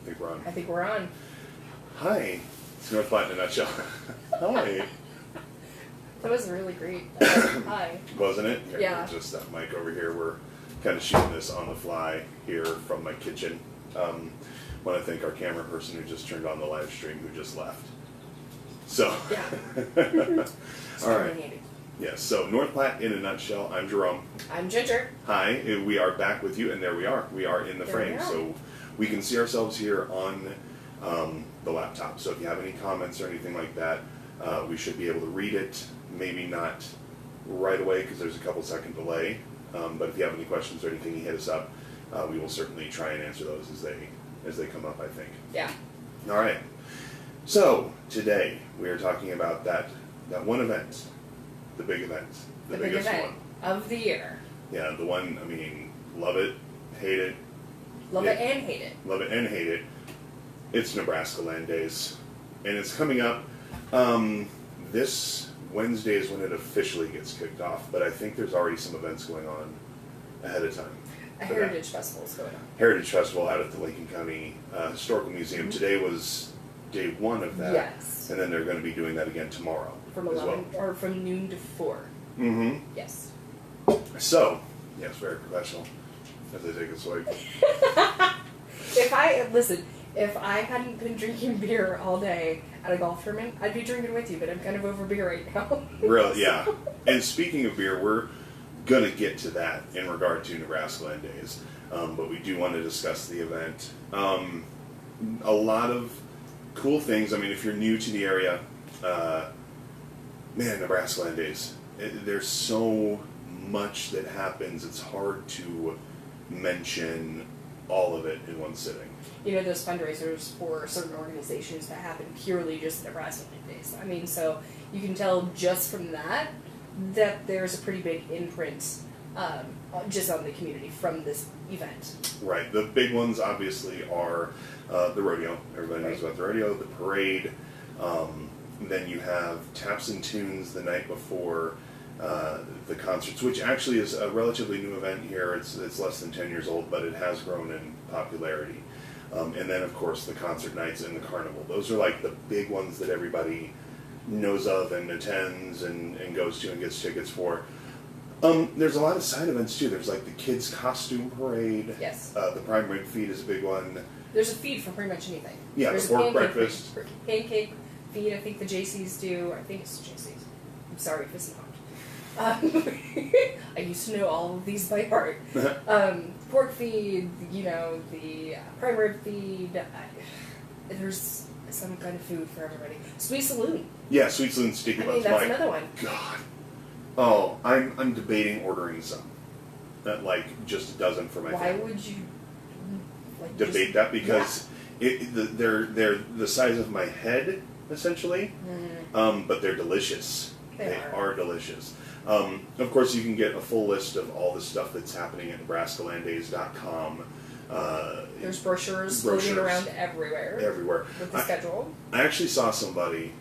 I think we're on. I think we're on. Hi. It's North Platte in a nutshell. Hi. That was really great. Hi. Wasn't it? Here, Yeah. Just that mic over here. We're kind of shooting this on the fly here from my kitchen. Want to thank our camera person who just turned on the live stream, who just left. So. Yeah. All right. Yes, so North Platte in a nutshell. I'm Jerome. I'm Ginger. Hi, we are back with you, and there we are. We are in the frame, so we can see ourselves here on the laptop. So if you have any comments or anything like that, we should be able to read it. Maybe not right away because there's a couple second delay, but if you have any questions or anything, you hit us up. We will certainly try and answer those as they come up, I think. Yeah. All right. So today we are talking about that one event. The big event. The biggest big event one. of the year. Yeah, the one, I mean, love it, hate it. Love it and hate it. Love it and hate it. It's NebraskaLand Days. And it's coming up. This Wednesday is when it officially gets kicked off, but I think there's already some events going on ahead of time. A Heritage Festival is going on. Heritage Festival out at the Lincoln County Historical Museum. Mm-hmm. Today was day one of that. Yes. And then they're going to be doing that again tomorrow. From 11 or from noon to 4. Mm-hmm. Yes. So, yes, very professional. As I take a swig. If I hadn't been drinking beer all day at a golf tournament, I'd be drinking with you, but I'm kind of over beer right now. Really, yeah. And speaking of beer, we're going to get to that in regard to NebraskaLand Days. But we do want to discuss the event. A lot of cool things. I mean, if you're new to the area, NebraskaLand Days. There's so much that happens. It's hard to mention all of it in one sitting. You know, those fundraisers for certain organizations that happen purely just at NebraskaLand Days. I mean, so you can tell just from that there's a pretty big imprint just on the community from this event. Right. The big ones, obviously, are the rodeo. Everybody knows about the rodeo, the parade. Then you have taps and tunes the night before the concerts, which actually is a relatively new event here. It's less than 10 years old, but it has grown in popularity. And then, of course, the concert nights and the carnival. Those are like the big ones that everybody knows of and attends and goes to and gets tickets for. There's a lot of side events, too. There's like the kids' costume parade. Yes. The prime rib feed is a big one. There's a feed for pretty much anything. Yeah, there's the pork breakfast. Pancake feed, I think the JCs do. I think it's JCs. I'm sorry if it's not. I used to know all of these by heart. Pork feed, the prime rib feed. There's some kind of food for everybody. Sweet Saloon. Yeah, Sweet Saloon sticky buns. That's another one. God. Oh, I'm debating ordering some. Just a dozen for my family. Why would you debate that? Because they're the size of my head, essentially. Mm. But they're delicious. They are delicious. Of course, you can get a full list of all the stuff that's happening at NebraskaLandDays.com. There's brochures floating around everywhere. With the schedule. I actually saw somebody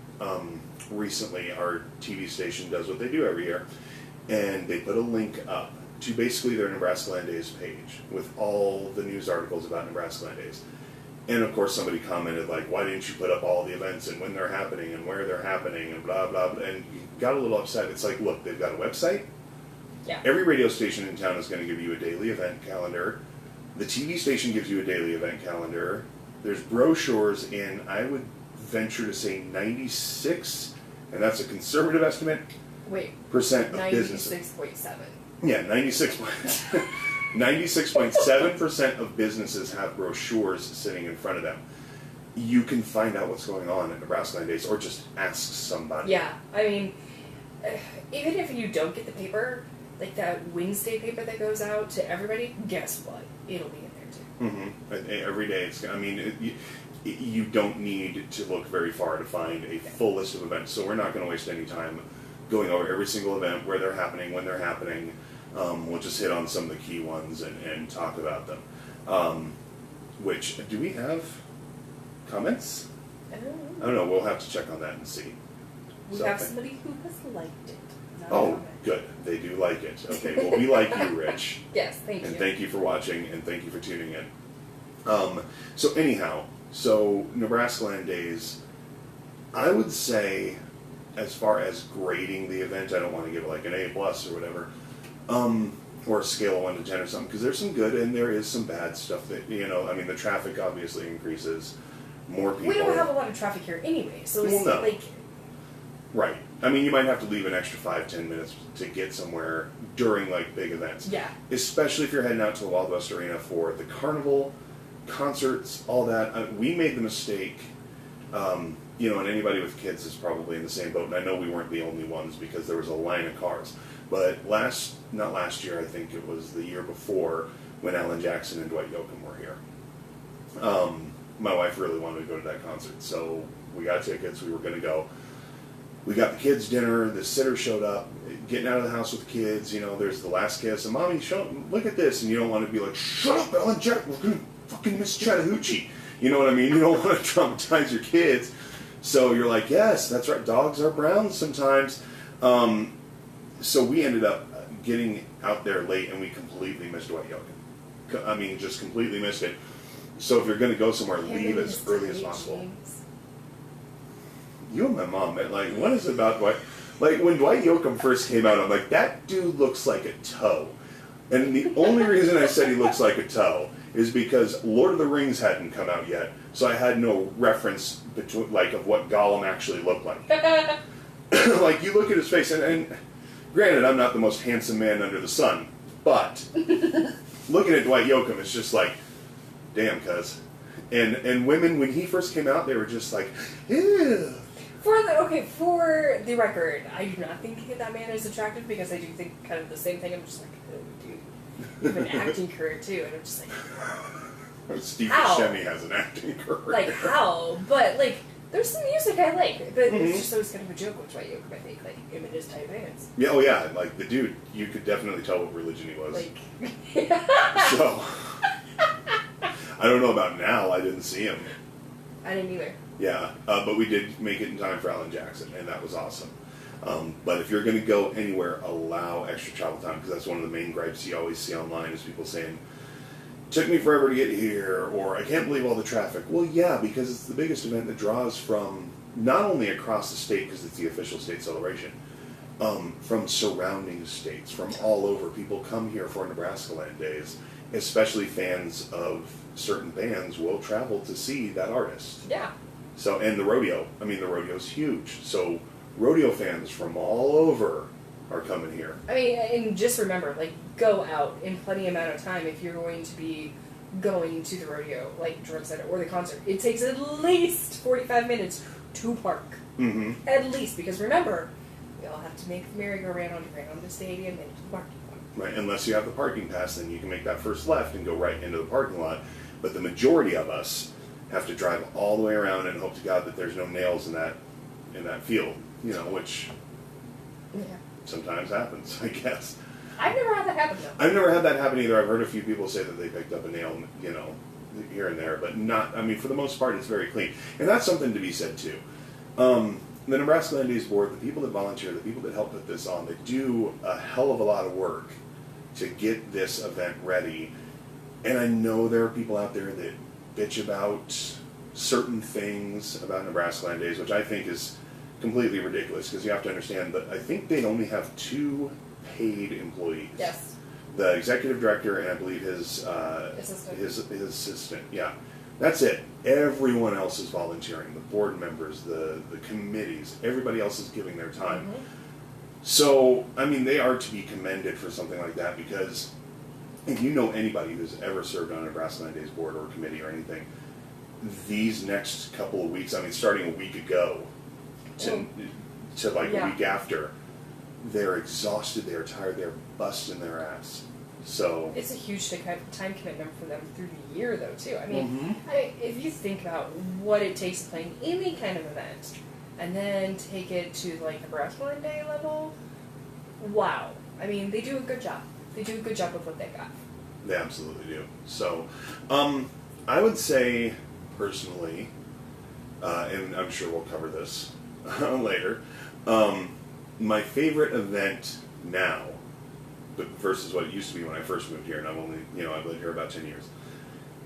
recently. Our TV station does what they do every year, and they put a link up to basically their NebraskaLand Days page with all the news articles about NebraskaLand Days. And of course, somebody commented why didn't you put up all the events and when they're happening and where they're happening and blah blah blah, and got a little upset. It's like, look, they've got a website. Yeah. Every radio station in town is going to give you a daily event calendar. The TV station gives you a daily event calendar. There's brochures in, I would venture to say, 96, and that's a conservative estimate. Percent of businesses. 96.7. Yeah, 96.7% of businesses have brochures sitting in front of them. You can find out what's going on at NebraskaLand Days, or just ask somebody. Yeah, I mean, even if you don't get the paper, like that Wednesday paper that goes out to everybody, guess what? It'll be in there too. Mm-hmm. Every day, you don't need to look very far to find a full list of events. So we're not going to waste any time going over every single event, where they're happening, when they're happening. We'll just hit on some of the key ones and talk about them. Do we have comments? I don't know. We'll have to check on that and see. We have somebody who has liked it. Good. They do like it. Okay, well, we like you, Rich. Yes, thank you. And thank you for watching, and thank you for tuning in. So anyhow, NebraskaLand Days, I would say, as far as grading the event, I don't want to give it like an A+ or whatever, or a scale of 1 to 10 or something, because there's some good and there is some bad stuff that, I mean, the traffic obviously increases, more people. We don't have a lot of traffic here anyway, so it's no. like... Right. I mean, you might have to leave an extra 5-10 minutes to get somewhere during, like, big events. Yeah. Especially if you're heading out to the Wild West Arena for the carnival, concerts, all that. We made the mistake, and anybody with kids is probably in the same boat, and I know we weren't the only ones because there was a line of cars. But not last year, I think it was the year before, when Alan Jackson and Dwight Yoakam were here. My wife really wanted to go to that concert, so we got tickets, we were going to go. We got the kids' dinner, the sitter showed up, getting out of the house with the kids, there's the last kiss, and Mommy, look at this, and you don't want to be like, shut up, Alan Jack, we're going to fucking miss Chattahoochee. You know what I mean? You don't want to traumatize your kids. So you're like, yes, that's right, dogs are brown sometimes. So we ended up getting out there late, and we completely missed Dwight Yoakam. I mean, just completely missed it. So if you're going to go somewhere, leave as early as possible. James. You and my mom, man, like, what is it about Dwight? Like, when Dwight Yoakam first came out, I'm like, that dude looks like a toe. And the only reason I said he looks like a toe is because Lord of the Rings hadn't come out yet, so I had no reference between, like, of what Gollum actually looked like. Like, you look at his face, and granted, I'm not the most handsome man under the sun, but looking at Dwight Yoakam, it's just like, damn, cuz. And women, when he first came out, they were just like, ew. For the record, I do not think that man is attractive because I do think kind of the same thing. I'm just like, oh, dude, you have an acting career too, and I'm just like, Steve Buscemi has an acting career. Like how? But like, there's some music I like, but it's just always kind of a joke with Dwight Yoakam. I think like him and his tight pants. Yeah, oh yeah, like the dude, you could definitely tell what religion he was. Like, so I don't know about now. I didn't see him. I didn't either. Yeah, but we did make it in time for Alan Jackson, and that was awesome. But if you're going to go anywhere, allow extra travel time, because that's one of the main gripes you always see online is people saying, took me forever to get here, or I can't believe all the traffic. Well, yeah, because it's the biggest event that draws from not only across the state, because it's the official state celebration, from surrounding states, from all over. People come here for NebraskaLand Days, especially fans of certain bands will travel to see that artist. Yeah. So, and the rodeo. I mean, the rodeo's huge. So, rodeo fans from all over are coming here. I mean, and just remember, like, go out in plenty amount of time if you're going to be going to the rodeo, like Jordan said, or the concert. It takes at least 45 minutes to park. Mm-hmm. At least, because remember, we all have to make the merry-go-round around the stadium and to the parking lot. Right, unless you have the parking pass, then you can make that first left and go right into the parking lot. But the majority of us have to drive all the way around and hope to God that there's no nails in that field, which sometimes happens, I guess. I've never had that happen, though. I've never had that happen either. I've heard a few people say that they picked up a nail, here and there, but not, I mean, for the most part, it's very clean. And that's something to be said, too. The NebraskaLand Days board, the people that volunteer, the people that help put this on, they do a hell of a lot of work to get this event ready. And I know there are people out there that bitch about certain things about NebraskaLand Days, which I think is completely ridiculous, because you have to understand that I think they only have 2 paid employees. Yes. The executive director and I believe his assistant. His assistant. Yeah, that's it. Everyone else is volunteering. The board members, the committees, everybody else is giving their time. Mm-hmm. So I mean, they are to be commended for something like that, because if you know anybody who's ever served on a NebraskaLand Days board or committee or anything, these next couple of weeks, I mean, starting a week ago to like a week after, they're exhausted, they're tired, they're busting their ass. So it's a huge time commitment for them through the year, though, too. I mean, if you think about what it takes to plan any kind of event, and then take it to like the NebraskaLand Day level, wow. I mean, they do a good job. They do a good job of what they got. They absolutely do. So, I would say, personally, and I'm sure we'll cover this later, my favorite event now, but versus what it used to be when I first moved here, and I've only, I've lived here about 10 years,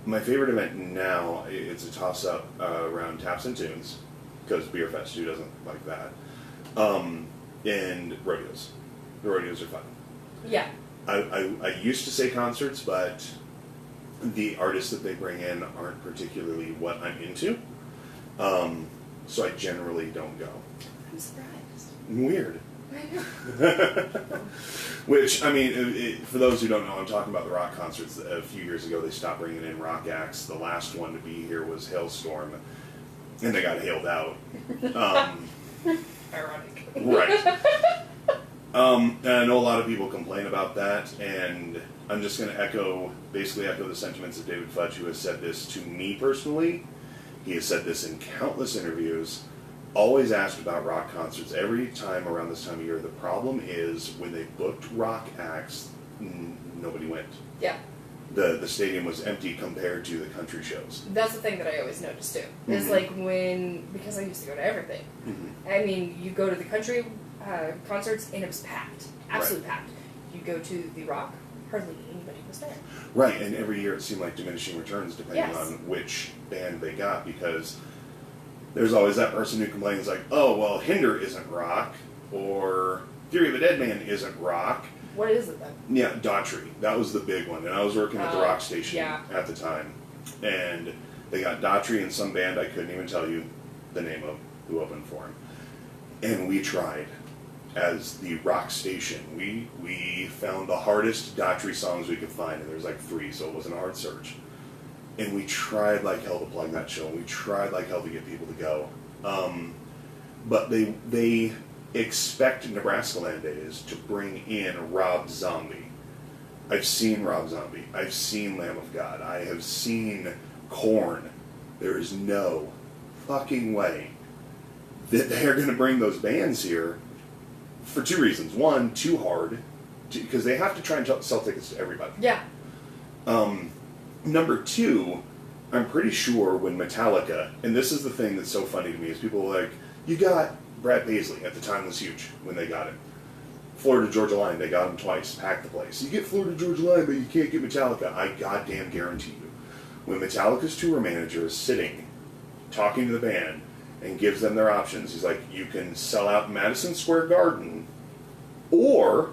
My favorite event now, it's a toss-up around Taps and Tunes, because Beer Fest, who doesn't like that? And rodeos. The rodeos are fun. Yeah. I used to say concerts, but the artists that they bring in aren't particularly what I'm into. So I generally don't go. I'm surprised. Weird. I know. Which, I mean, for those who don't know, I'm talking about the rock concerts. A few years ago, they stopped bringing in rock acts. The last one to be here was Hailstorm, and they got hailed out. Ironic. Right. And I know a lot of people complain about that, and I'm just going to basically echo the sentiments of David Fudge, who has said this to me personally. He has said this in countless interviews. Always asked about rock concerts every time around this time of year. The problem is when they booked rock acts, nobody went. Yeah. The stadium was empty compared to the country shows. That's the thing that I always notice too. Is like because I used to go to everything. Mm-hmm. I mean, you go to the country concerts and it was packed, absolutely packed. You go to the rock, hardly anybody was there. Right, and every year it seemed like diminishing returns depending Yes. on which band they got, because there's always that person who complains like, oh, well, Hinder isn't rock, or Theory of a Dead Man isn't rock. What is it then? Yeah, Daughtry. That was the big one, and I was working at the rock station at the time, and they got Daughtry and some band I couldn't even tell you the name of who opened for him. And we tried. As the rock station, we found the hardest Daughtry songs we could find, and there's like 3, so it wasn't a hard search. And we tried like hell to plug that show, and we tried like hell to get people to go. But they expect NebraskaLand Days to bring in Rob Zombie. I've seen Rob Zombie. I've seen Lamb of God. I have seen Korn. There is no fucking way that they are going to bring those bands here for 2 reasons. One, too hard, because they have to try and sell tickets to everybody. Yeah. Number 2, I'm pretty sure when Metallica, and this is the thing that's so funny to me, is people are like, you got Brad Paisley, at the time was huge when they got him. Florida Georgia Line, they got him twice, packed the place. You get Florida Georgia Line, but you can't get Metallica. I goddamn guarantee you, when Metallica's tour manager is sitting, talking to the band, and gives them their options, he's like, you can sell out Madison Square Garden, or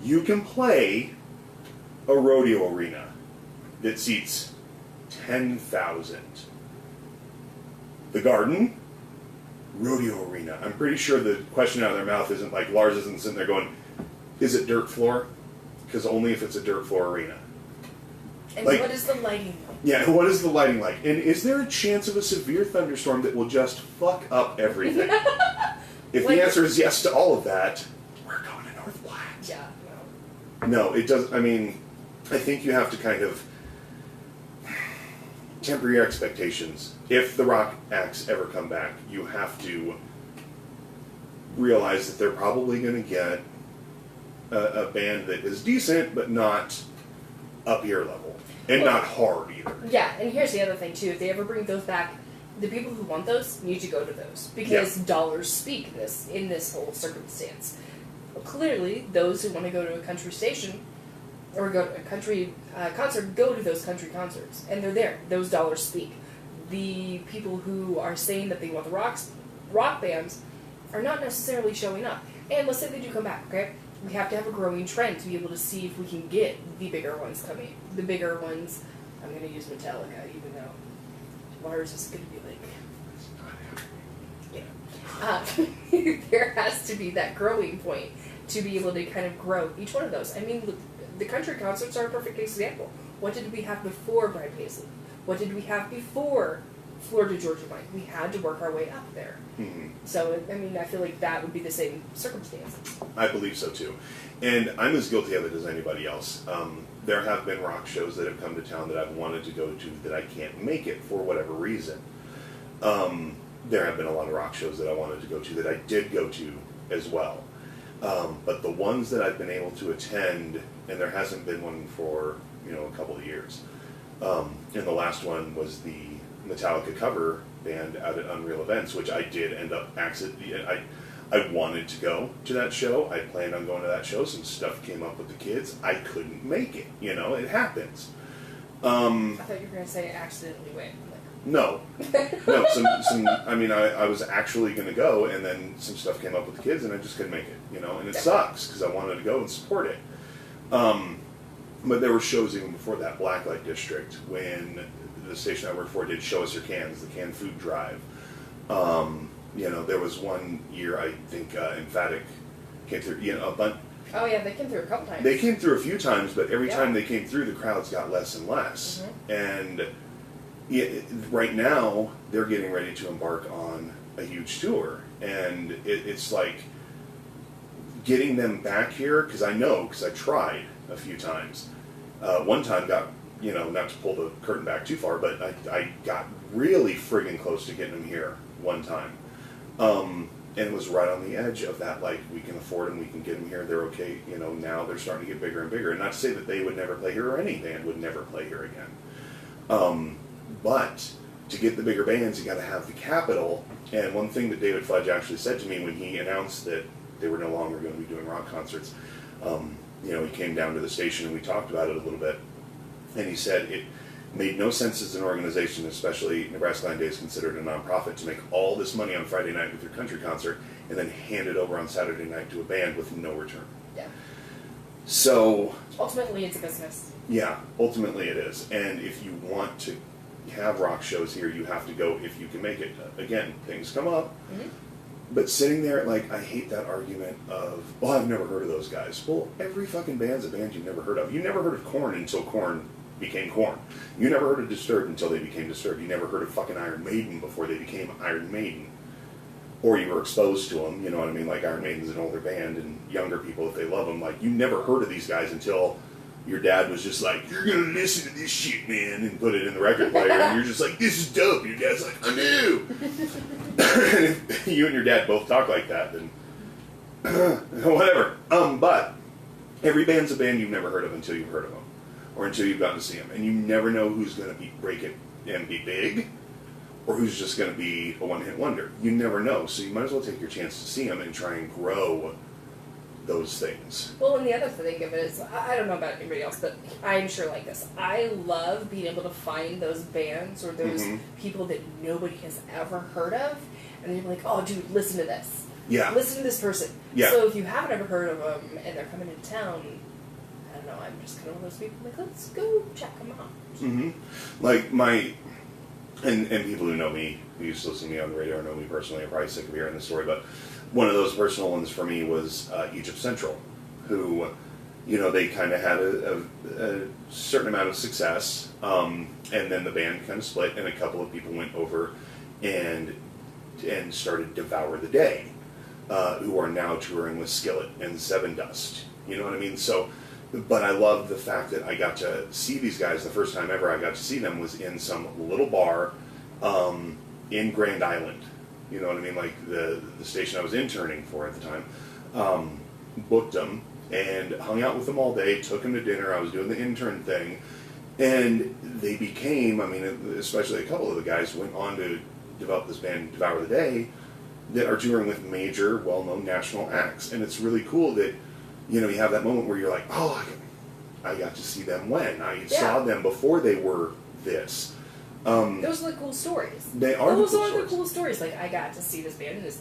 you can play a rodeo arena that seats 10,000. The Garden, rodeo arena. I'm pretty sure the question out of their mouth isn't like, Lars isn't sitting there going, is it dirt floor? Because only if it's a dirt floor arena. And like, what is the lighting like? Yeah, and what is the lighting like? And is there a chance of a severe thunderstorm that will just fuck up everything? If the answer is yes to all of that, we're going to North Platte. Yeah, No, it doesn't. I mean, I think you have to kind of temper your expectations. If the rock acts ever come back, you have to realize that they're probably going to get a band that is decent, but not up your level. And not hard either. Yeah, and here's the other thing too. If they ever bring those back, the people who want those need to go to those. Because dollars speak in this whole circumstance. Well, clearly, those who want to go to a country station or go to a country concert, go to those country concerts. And they're there. Those dollars speak. The people who are saying that they want the rock bands are not necessarily showing up. And let's say they do come back, okay? We have to have a growing trend to be able to see if we can get the bigger ones coming. The bigger ones, I'm going to use Metallica, even though Lars is going to be like, there has to be that growing point to be able to kind of grow each one of those. I mean, the country concerts are a perfect example. What did we have before Brad Paisley? What did we have before Florida Georgia Line? We had to work our way up there. Mm-hmm. So, I mean, I feel like that would be the same circumstances. I believe so too. And I'm as guilty of it as anybody else. There have been rock shows that have come to town that I've wanted to go to that I can't make it for whatever reason. There have been a lot of rock shows that I wanted to go to that I did go to as well. But the ones that I've been able to attend, and there hasn't been one for, a couple of years. And the last one was the Metallica cover band out at Unreal Events, which I did end up I wanted to go to that show. I planned on going to that show. Some stuff came up with the kids. I couldn't make it. You know, it happens. I thought you were going to say accidentally went. No. No, I mean, I was actually going to go, and then some stuff came up with the kids, and I just couldn't make it, you know, and it sucks, because I wanted to go and support it. But there were shows even before that, Blacklight District, when the station I worked for did Show Us Your Cans, the canned food drive. You know, there was one year, I think, Emphatic came through, you know, a bunch. Oh, yeah, they came through a couple times. They came through a few times, but every time they came through, the crowds got less and less. And right now, they're getting ready to embark on a huge tour. And it's like getting them back here, because I tried a few times. One time got, you know, not to pull the curtain back too far, but I got really friggin' close to getting them here one time. And it was right on the edge of that, like, we can afford them, we can get them here, they're okay, you know, now they're starting to get bigger and bigger. And not to say that they would never play here, or any band would never play here again. But to get the bigger bands, you got to have the capital. And one thing that David Fudge actually said to me when he announced that they were no longer going to be doing rock concerts, you know, he came down to the station and we talked about it a little bit. And he said it made no sense as an organization, especially NebraskaLand Days considered a nonprofit, to make all this money on Friday night with your country concert and then hand it over on Saturday night to a band with no return. Yeah. So ultimately, it's a business. Yeah, ultimately it is. And if you want to have rock shows here, you have to go if you can make it. Again, things come up. But sitting there, like, I hate that argument of, well, I've never heard of those guys. Well, every fucking band's a band you've never heard of. You never heard of Korn until Korn became Korn. You never heard of Disturbed until they became Disturbed. You never heard of fucking Iron Maiden before they became Iron Maiden. Or you were exposed to them, you know what I mean? Like, Iron Maiden's an older band, and younger people, if they love them, like, you never heard of these guys until your dad was just like, you're going to listen to this shit, man, and put it in the record player, and you're just like, this is dope. Your dad's like, I knew. And if you and your dad both talk like that, then whatever. But every band's a band you've never heard of until you've heard of them, or until you've gotten to see them. And you never know who's going to break it and be big, or who's just going to be a one-hit wonder. You never know, so you might as well take your chance to see them and try and grow those things. Well, and the other thing of it is, I don't know about anybody else, but I'm sure like this. I love being able to find those bands or those people that nobody has ever heard of, and they're like, oh, dude, listen to this. Yeah. Listen to this person. Yeah. So if you haven't ever heard of them and they're coming into town, I don't know, I'm just kind of one of those people like, let's go check them out. Like and people who know me, who used to listen to me on the radio or know me personally, are probably sick of hearing this story, but one of those personal ones for me was Egypt Central, who, you know, they kind of had a certain amount of success, and then the band kind of split, and a couple of people went over and started Devour the Day, who are now touring with Skillet and Seven Dust. You know what I mean? So, but I love the fact that I got to see these guys. The first time ever I got to see them was in some little bar in Grand Island. You know what I mean? Like the station I was interning for at the time, booked them and hung out with them all day, took them to dinner. I was doing the intern thing, and they became, I mean, especially a couple of the guys went on to develop this band, Devour the Day, that are touring with major, well-known national acts. And it's really cool that, you know, you have that moment where you're like, oh, I got to see them when. I saw them before they were this. Those are the cool stories. They are Those the cool are stories. the cool stories. Like, I got to see this band in this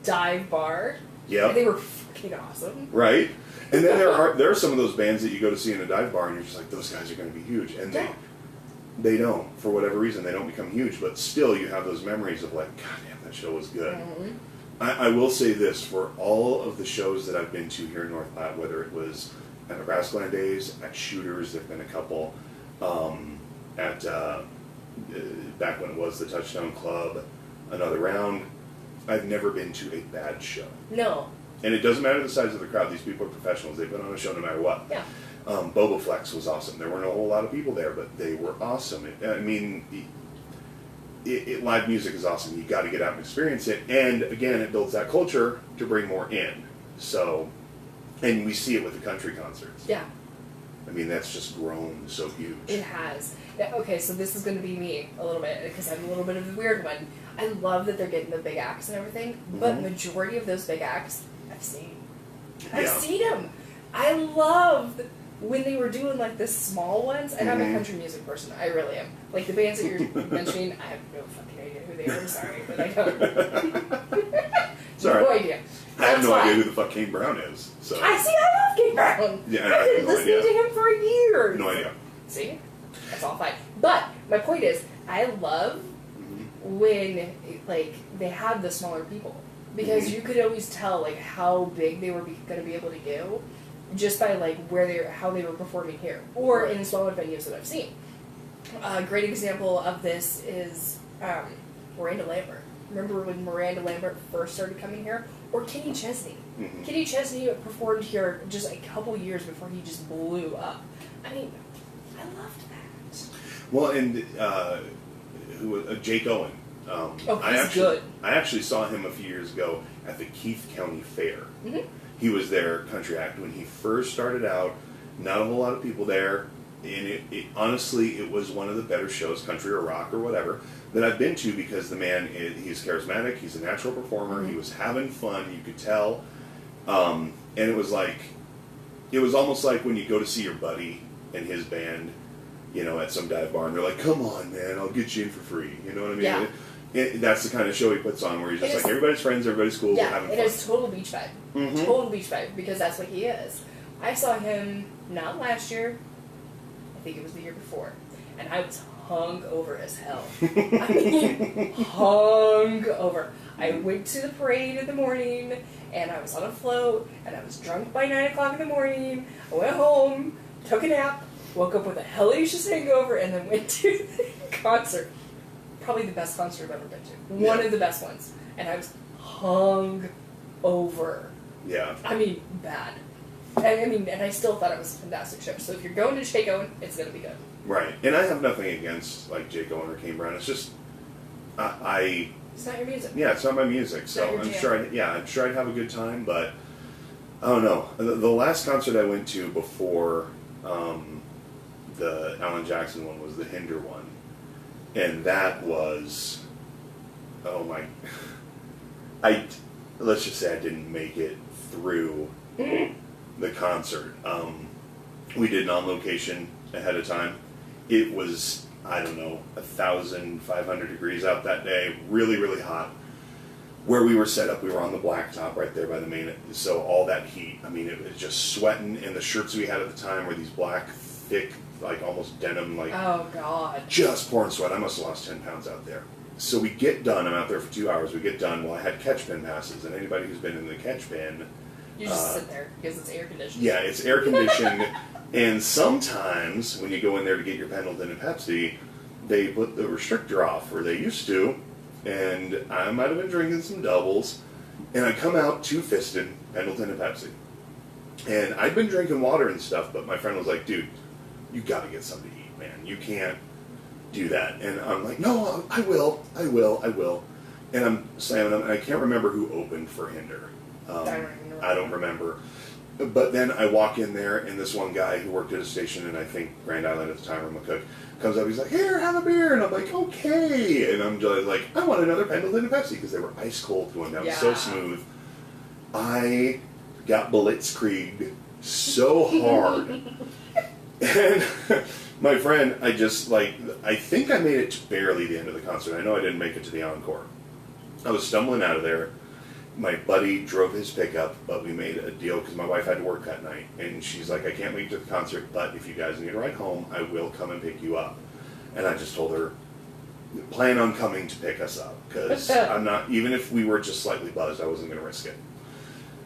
dive bar. Yeah. And they were fucking awesome. Right? And then there are some of those bands that you go to see in a dive bar and you're just like, those guys are going to be huge. And they don't. For whatever reason, they don't become huge. But still, you have those memories of like, God damn, that show was good. I will say this, for all of the shows that I've been to here in North Platte, whether it was at NebraskaLand Days, at Shooters, there have been a couple, at back when it was the Touchdown Club, Another Round, I've never been to a bad show. No. And it doesn't matter the size of the crowd. These people are professionals. They've been on a show no matter what. Yeah. Boba Flex was awesome. There weren't a whole lot of people there, but they were awesome. I mean, live music is awesome. You got to get out and experience it. And again, it builds that culture to bring more in. So, and we see it with the country concerts. Yeah. I mean, that's just grown so huge. It has. Okay, so this is going to be me a little bit, because I'm a little bit of the weird one. I love that they're getting the big acts and everything, but majority of those big acts, I've seen. I've seen them. I loved when they were doing like the small ones, and I'm a country music person. I really am. Like the bands that you're mentioning, I have no fucking idea who they are. I'm sorry, but I don't. Sorry. No idea. I have no idea who the fuck Kane Brown is. So I love Kane Brown. Yeah, I've been listening to him for years. No idea. See? That's all fine. But my point is, I love when like they had the smaller people, because you could always tell like how big they were going to be able to go just by like how they were performing here or in smaller venues that I've seen. A great example of this is Miranda Lambert. Remember when Miranda Lambert first started coming here? Or Kenny Chesney. Kenny Chesney performed here just a couple years before he just blew up. I mean, I loved that. Well, and Jake Owen. He's good. I actually saw him a few years ago at the Keith County Fair. He was their country act when he first started out. Not a whole lot of people there, and honestly, it was one of the better shows, country or rock or whatever, that I've been to, because the man, he's charismatic, he's a natural performer, he was having fun, you could tell, and it was almost like when you go to see your buddy and his band, you know, at some dive bar, and they're like, come on, man, I'll get you in for free, you know what I mean? Yeah. That's the kind of show he puts on, where he's just like, everybody's friends, everybody's cool, we're having fun. It is total beach vibe. Total beach vibe, because that's what he is. I saw him, not last year, I think it was the year before, and I was hung over as hell. I mean, hung over. I went to the parade in the morning, and I was on a float, and I was drunk by 9 o'clock in the morning. I went home, took a nap, woke up with a hellacious hangover, and then went to the concert. Probably the best concert I've ever been to. One of the best ones. And I was hung over. Yeah. I mean, bad. And I still thought it was a fantastic show. So if you're going to Jake Owen, it's going to be good. Right. And I have nothing against, like, Jake Owen or Kane Brown. It's just, It's not your music. Yeah, it's not my music. It's So I'm sure I'd have a good time, but I don't know. The last concert I went to before the Alan Jackson one was the Hinder one. And that was, oh my, let's just say I didn't make it through the concert. We did it on location ahead of time. It was, I don't know, 1,500 degrees out that day, really, really hot. Where we were set up, we were on the blacktop right there by the main, so all that heat, I mean, it was just sweating, and the shirts we had at the time were these black, thick, like almost denim, like, oh god, just pouring sweat. I must have lost 10 pounds out there. So we get done, I'm out there for 2 hours, we get done, well, I had catch bin passes, and anybody who's been in the catch bin, you just sit there because it's air conditioned. yeah, it's air conditioned, and sometimes when you go in there to get your Pendleton and Pepsi, they put the restrictor off, or they used to, and I might have been drinking some doubles, and I come out two-fisted, Pendleton and Pepsi. And I'd been drinking water and stuff, but my friend was like, dude, you gotta get something to eat, man. You can't do that. And I'm like, no, I will. And I'm slamming them, and I can't remember who opened for Hinder. I don't remember. But then I walk in there, and this one guy who worked at a station in, I think, Grand Island at the time, or McCook, comes up, he's like, here, have a beer. And I'm like, okay. And I'm just like, I want another Pendleton and Pepsi, because they were ice cold going down so smooth. I got blitzkrieged so hard. And my friend, I think I made it to barely the end of the concert. I know I didn't make it to the encore. I was stumbling out of there. My buddy drove his pickup, but we made a deal because my wife had to work that night. And she's like, I can't make it to the concert, but if you guys need a ride home, I will come and pick you up. And I just told her, plan on coming to pick us up, because I'm not, even if we were just slightly buzzed, I wasn't going to risk it.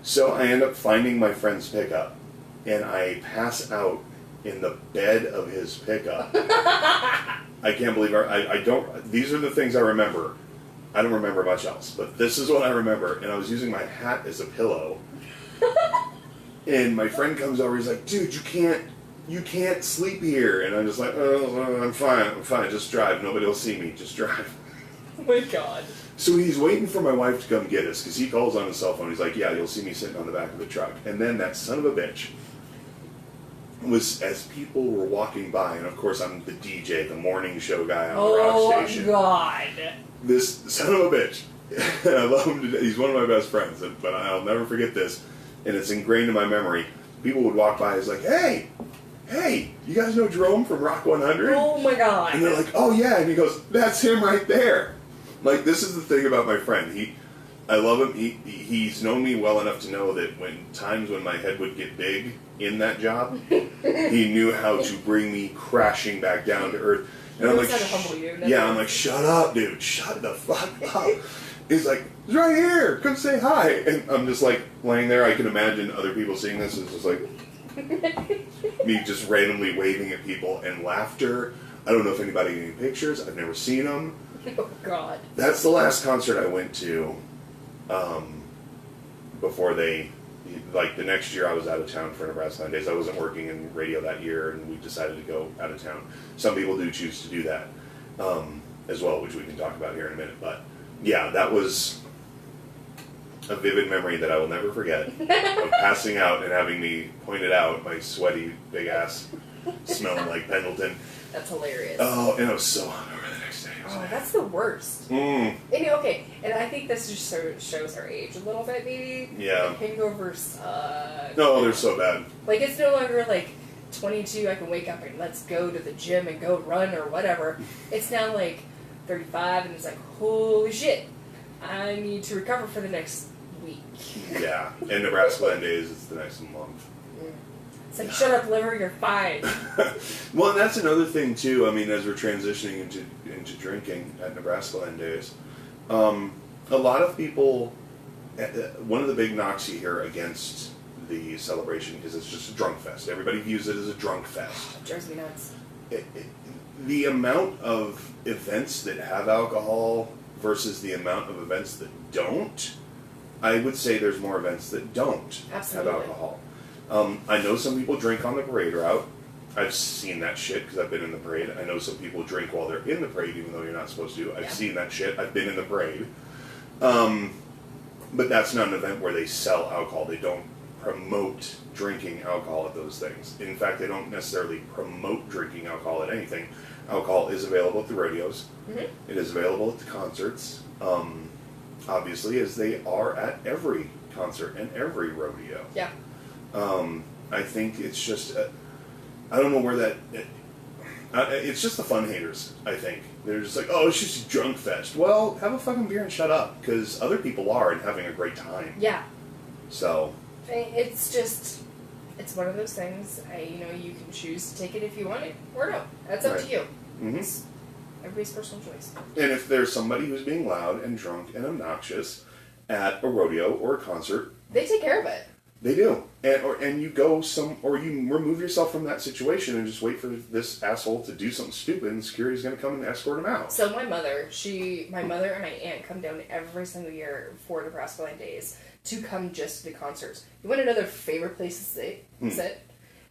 So I end up finding my friend's pickup, and I pass out in the bed of his pickup. I can't believe I don't, these are the things I remember. I don't remember much else, but this is what I remember. And I was using my hat as a pillow. And my friend comes over, he's like, dude, you can't sleep here. And I'm just like, oh, I'm fine, just drive. Nobody will see me, just drive. Oh my god. So he's waiting for my wife to come get us, because he calls on his cell phone. He's like, yeah, you'll see me sitting on the back of the truck. And then that son of a bitch was as people were walking by, and of course I'm the DJ, the morning show guy on the rock station. Oh, God. This son of a bitch, and I love him to death. He's one of my best friends, but I'll never forget this, and it's ingrained in my memory. People would walk by, it's like, hey, you guys know Jerome from Rock 100? Oh, my God. And they're like, oh, yeah, and he goes, that's him right there. Like, this is the thing about my friend. I love him. He's known me well enough to know that when my head would get big in that job, he knew how to bring me crashing back down to earth. And I'm like, I'm like, shut up, dude. Shut the fuck up. He's like, he's right here. Come say hi. And I'm just like laying there. I can imagine other people seeing this. It's just like me just randomly waving at people and laughter. I don't know if anybody got any pictures. I've never seen them. Oh, God. That's the last concert I went to before they, like the next year I was out of town for NebraskaLand Days. I wasn't working in radio that year, and we decided to go out of town. Some people do choose to do that as well, which we can talk about here in a minute. But yeah, that was a vivid memory that I will never forget of passing out and having me pointed out, my sweaty big ass smelling like Pendleton. That's hilarious. Oh, and I was so hungover the next day. Oh, that's the worst. And okay, and I think this just shows our age a little bit, maybe. Yeah. Hangovers suck. No, they're so bad. Like, it's no longer like 22, I can wake up and let's go to the gym and go run or whatever. It's now like 35, and it's like, holy shit, I need to recover for the next week. Yeah, and NebraskaLand Days, it's the next month. It's like, shut up, liver, you're fine. Well, and that's another thing, too. I mean, as we're transitioning into drinking at NebraskaLand Days, a lot of people, one of the big knocks you hear against the celebration is it's just a drunk fest. Everybody views it as a drunk fest. It drives me nuts. The amount of events that have alcohol versus the amount of events that don't, I would say there's more events that don't have alcohol. I know some people drink on the parade route. I've seen that shit because I've been in the parade. I know some people drink while they're in the parade even though you're not supposed to. I've seen that shit. I've been in the parade. But that's not an event where they sell alcohol. They don't promote drinking alcohol at those things. In fact, they don't necessarily promote drinking alcohol at anything. Alcohol is available at the rodeos. Mm-hmm. It is available at the concerts. Obviously, as they are at every concert and every rodeo. Yeah. I think it's just, I don't know where that, it's just the fun haters, I think. They're just like, oh, it's just a drunk fest. Well, have a fucking beer and shut up, because other people are and having a great time. Yeah. So. It's just, it's one of those things, you can choose to take it if you want it, or no. That's up to you. Mm-hmm. It's everybody's personal choice. And if there's somebody who's being loud and drunk and obnoxious at a rodeo or a concert, they take care of it. They do, and you go or you remove yourself from that situation and just wait for this asshole to do something stupid, and security's going to come and escort him out. So my mother and my aunt come down every single year for NebraskaLand Days to come just to the concerts. You want to know their favorite place to sit?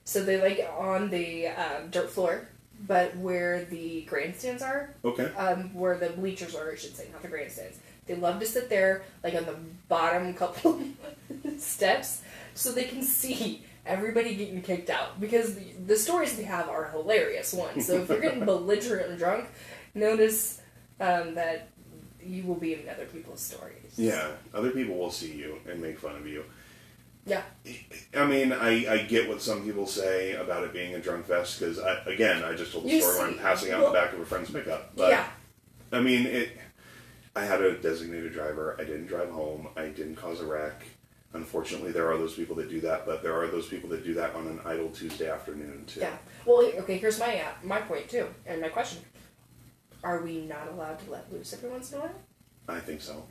So they like on the dirt floor, but where the grandstands are. Okay. Where the bleachers are, I should say, not the grandstands. They love to sit there, like on the bottom couple steps, so they can see everybody getting kicked out. Because the stories they have are hilarious ones. So if you're getting belligerent and drunk, notice that you will be in other people's stories. Yeah, other people will see you and make fun of you. Yeah. I mean, I get what some people say about it being a drunk fest, because, I just told the story where I'm passing out in the back of a friend's pickup. But, yeah. I mean, I had a designated driver. I didn't drive home. I didn't cause a wreck. Unfortunately, there are those people that do that, but there are those people that do that on an idle Tuesday afternoon, too. Yeah. Well, okay, here's my point, too, and my question. Are we not allowed to let loose every once in a while? I think so.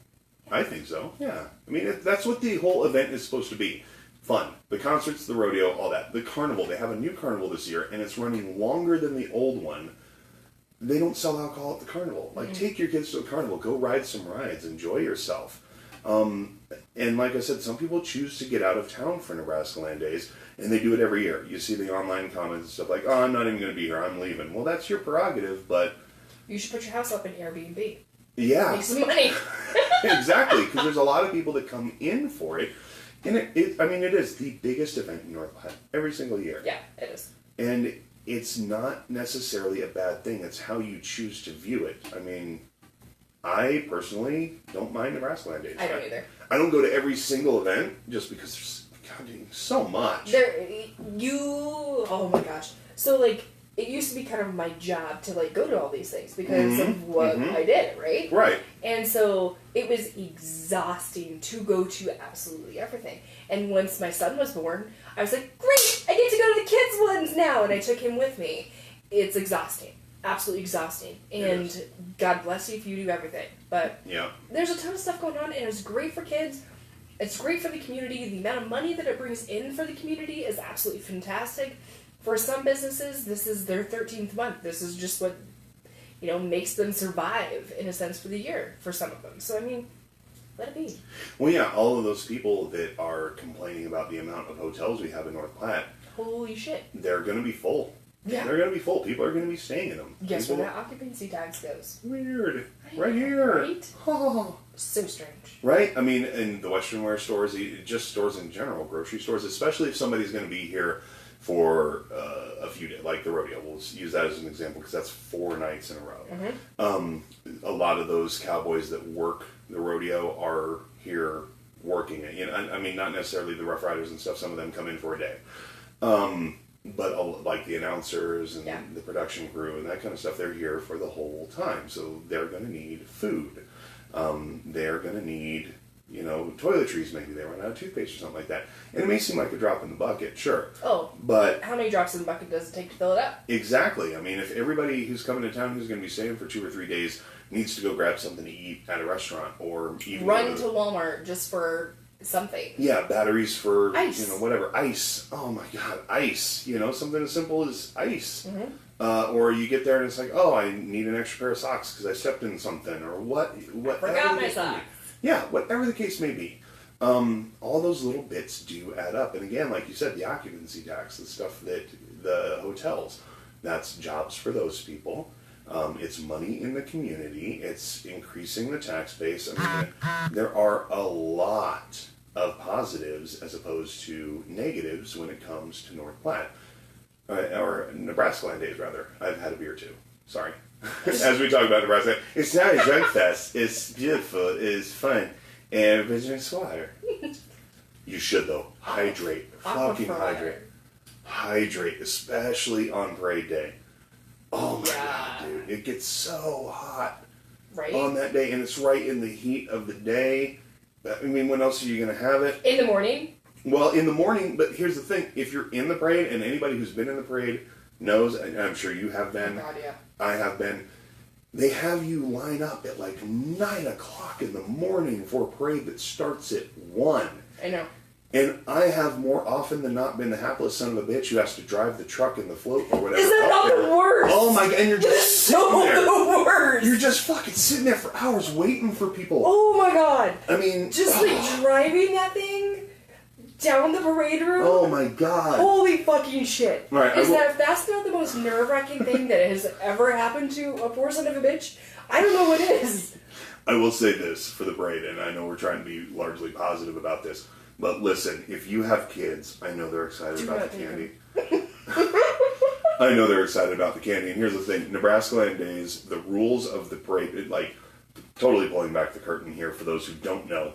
Yeah. I think so, yeah. I mean, that's what the whole event is supposed to be. Fun. The concerts, the rodeo, all that. The carnival. They have a new carnival this year, and it's running longer than the old one. They don't sell alcohol at the carnival. Like, take your kids to a carnival. Go ride some rides. Enjoy yourself. And like I said, some people choose to get out of town for NebraskaLand Days, and they do it every year. You see the online comments and stuff like, oh, I'm not even going to be here. I'm leaving. Well, that's your prerogative, but... You should put your house up in Airbnb. Yeah. Make some money. Exactly, because there's a lot of people that come in for it, And it is the biggest event in North Platte every single year. Yeah, it is. And it's not necessarily a bad thing. It's how you choose to view it. I mean, I personally don't mind NebraskaLand Days. I don't either. I don't go to every single event just because there's so much. Oh my gosh. So, like, it used to be kind of my job to, like, go to all these things because of what I did, right? Right. And so it was exhausting to go to absolutely everything. And once my son was born, I was like, great, I get to go to the kids' ones now. And I took him with me. It's exhausting. Absolutely exhausting. And God bless you if you do everything. But there's a ton of stuff going on, and it's great for kids. It's great for the community. The amount of money that it brings in for the community is absolutely fantastic. For some businesses, this is their 13th month. This is just what, makes them survive, in a sense, for the year, for some of them. So, I mean, let it be. Well, yeah, all of those people that are complaining about the amount of hotels we have in North Platte. Holy shit. They're going to be full. Yeah. They're going to be full. People are going to be staying in them. Guess where that occupancy tax goes? Weird. Right here. Right? Oh. So strange. Right? I mean, in the Western wear stores, just stores in general, grocery stores, especially if somebody's going to be here for a few days, like the rodeo. We'll use that as an example because that's 4 nights in a row. A lot of those cowboys that work the rodeo are here working it. I mean, not necessarily the Rough Riders and stuff. Some of them come in for a day. But like the announcers and the production crew and that kind of stuff, they're here for the whole time. So they're going to need food. They're going to need, toiletries maybe. They run out of toothpaste or something like that. And it may seem like a drop in the bucket, sure. Oh, but how many drops in the bucket does it take to fill it up? Exactly. I mean, if everybody who's coming to town who's going to be staying for 2 or 3 days needs to go grab something to eat at a restaurant or even run to Walmart just for something. Yeah, batteries for ice. Whatever. Ice. Oh my god, ice. Something as simple as ice. Or you get there and it's like, oh, I need an extra pair of socks because I stepped in something, or what? Forgot my socks. Yeah, whatever the case may be. All those little bits do add up. And again, like you said, the occupancy tax, the stuff that the hotels, that's jobs for those people. It's money in the community. It's increasing the tax base. I mean, there are a lot of positives as opposed to negatives when it comes to North Platte. Or NebraskaLand Days, rather. I've had a beer too. Sorry. As we talk about Nebraska, it's not a drunk fest. It's beautiful. It's fun. And everybody drinks water. You should, though. Hydrate. Fucking hydrate. Hydrate, especially on parade day. Oh my god, dude. It gets so hot on that day, and it's right in the heat of the day. I mean, when else are you going to have it? In the morning? Well, in the morning, but here's the thing. If you're in the parade, and anybody who's been in the parade knows, and I'm sure you have been, oh god, yeah. I have been, they have you line up at like 9 o'clock in the morning for a parade that starts at 1. I know. And I have more often than not been the hapless son of a bitch who has to drive the truck and the float or whatever. Is that not the worst? Oh my god, and you're just sitting there. The worst. You're just fucking sitting there for hours waiting for people. Oh my god. I mean, just like driving that thing down the parade route. Oh my god. Holy fucking shit. Right, If that's not the most nerve-wracking thing that has ever happened to a poor son of a bitch, I don't know what is. I will say this for the parade, and I know we're trying to be largely positive about this. But listen, if you have kids, I know they're excited about the candy. I know they're excited about the candy. And here's the thing. NebraskaLand Days, the rules of the parade, like, totally pulling back the curtain here for those who don't know.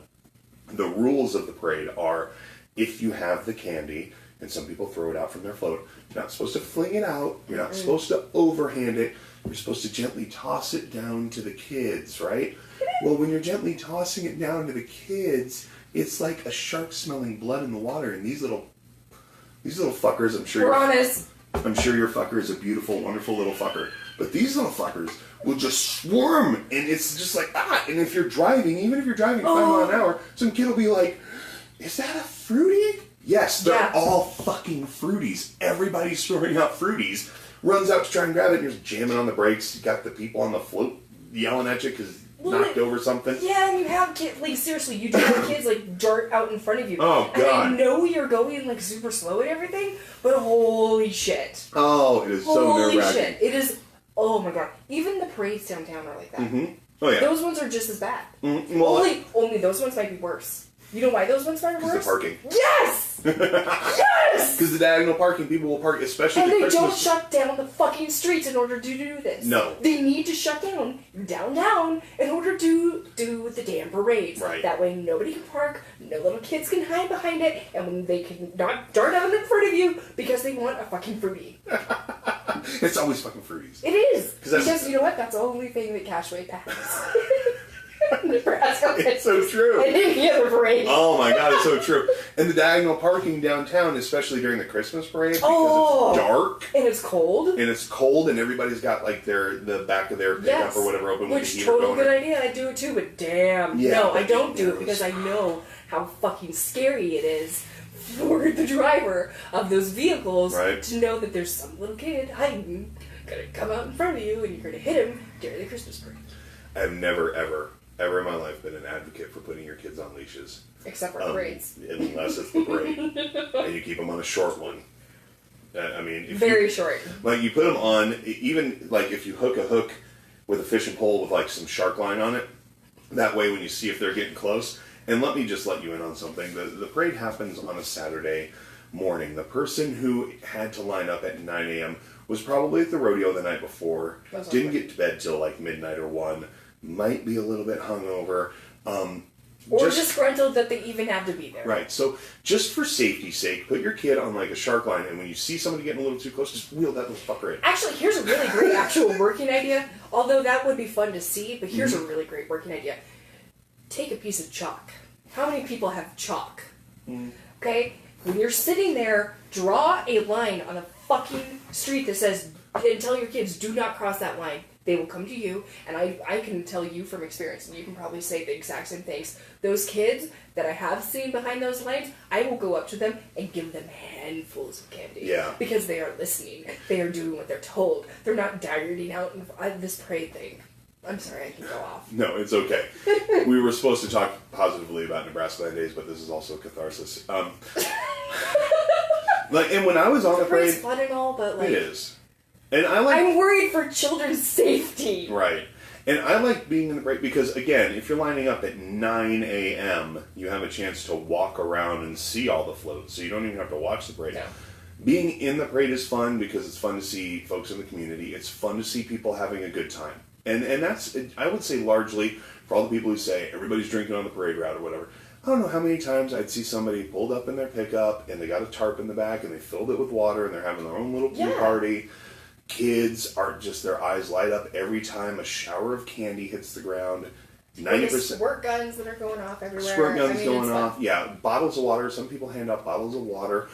The rules of the parade are, if you have the candy, and some people throw it out from their float, you're not supposed to fling it out. You're not supposed to overhand it. You're supposed to gently toss it down to the kids, right? Well, when you're gently tossing it down to the kids, it's like a shark smelling blood in the water, and these little fuckers, I'm sure your fucker is a beautiful, wonderful little fucker. But these little fuckers will just swarm, and it's just like, and if you're driving, even if you're driving 5 miles an hour, some kid will be like, is that a fruity? Yes, they're all fucking fruities. Everybody's throwing out fruities, runs out to try and grab it, and you're just jamming on the brakes. You got the people on the float yelling at you because knocked over something. Yeah, and you have kids, like, seriously, you do have kids, like, dart out in front of you. Oh, God. And I know you're going, like, super slow and everything, but holy shit. Oh, it is so nerve-wracking. Holy shit. It is, oh my god. Even the parades downtown are like that. Mm-hmm. Oh, yeah. Those ones are just as bad. Mm-hmm. Well, only those ones might be worse. You know why those ones are Because worse? the parking. Yes! Yes! Because the diagonal parking, people will park, especially and the they Christmas. don't shut down the fucking streets in order to do this. No. They need to shut down downtown in order to do the damn parades. Right. That way nobody can park, no little kids can hide behind it, and when they can not dart out in front of you because they want a fucking fruity. It's always fucking fruities. It is. Because Because you know what? That's the only thing that Cashway packs. Nebraska. It's so true. And any other parade. Oh my god, it's so true. And the diagonal parking downtown, especially during the Christmas parade, because it's dark. And it's cold. And it's cold, and everybody's got like the back of their pickup or whatever open with the Which heater total going. good idea. I do it too, but damn. Yeah, no, but I don't do it knows. because I know how fucking scary it is for the driver of those vehicles to know that there's some little kid hiding, gonna come out in front of you, and you're gonna hit him during the Christmas parade. I've never, ever in my life been an advocate for putting your kids on leashes. Except for parades. Unless it's the parade. And you keep them on a short one. I mean, if Very short. Like, you put them on, even, like, if you hook a hook with a fishing pole with, like, some shark line on it, that way when you see if they're getting close, and let me just let you in on something. The parade happens on a Saturday morning. The person who had to line up at 9 a.m. was probably at the rodeo the night before, didn't get to bed till, like, midnight or 1, might be a little bit hungover, or disgruntled that they even have to be there. Right. So, just for safety's sake, put your kid on like a shark line, and when you see somebody getting a little too close, just wheel that little fucker in. Actually, here's a really great actual working idea. Although that would be fun to see, but here's a really great working idea. Take a piece of chalk. How many people have chalk? Okay? When you're sitting there, draw a line on a fucking street that says, and tell your kids, do not cross that line. They will come to you, and I can tell you from experience, and you can probably say the exact same things. Those kids that I have seen behind those lines, I will go up to them and give them handfuls of candy. Yeah. Because they are listening. They are doing what they're told. They're not dieting out this parade thing. I'm sorry, I can go off. No, it's okay. We were supposed to talk positively about NebraskaLand Days, but this is also catharsis. Like, and when I was on the parade, Parade's fun and all, but like, it is. And I'm worried for children's safety. Right. And I like being in the parade because, again, if you're lining up at 9 a.m., you have a chance to walk around and see all the floats, so you don't even have to watch the parade. No. Being in the parade is fun because it's fun to see folks in the community. It's fun to see people having a good time. And that's, I would say, largely, for all the people who say everybody's drinking on the parade route or whatever, I don't know how many times I'd see somebody pulled up in their pickup, and they got a tarp in the back, and they filled it with water, and they're having their own little pool party. Kids are just, their eyes light up every time a shower of candy hits the ground. 90% squirt guns that are going off everywhere. Squirt guns going off. Yeah, bottles of water. Some people hand out bottles of water.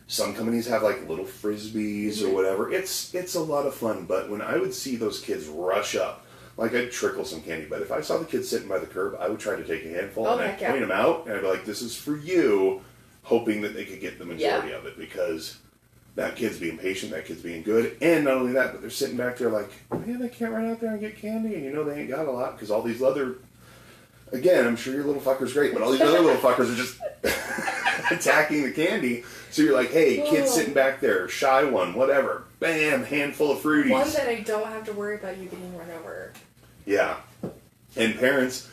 Some companies have like little frisbees or whatever. It's a lot of fun. But when I would see those kids rush up, like I'd trickle some candy. But if I saw the kids sitting by the curb, I would try to take a handful and I'd point them out, and I'd be like, "This is for you," hoping that they could get the majority of it because that kid's being patient, that kid's being good, and not only that, but they're sitting back there like, man, they can't run out there and get candy, and you know they ain't got a lot, because all these other, again, I'm sure your little fucker's great, but all these other little fuckers are just attacking the candy, so you're like, hey, kid sitting back there, shy one, whatever, bam, handful of fruities. One that I don't have to worry about you getting run over. Yeah. And parents,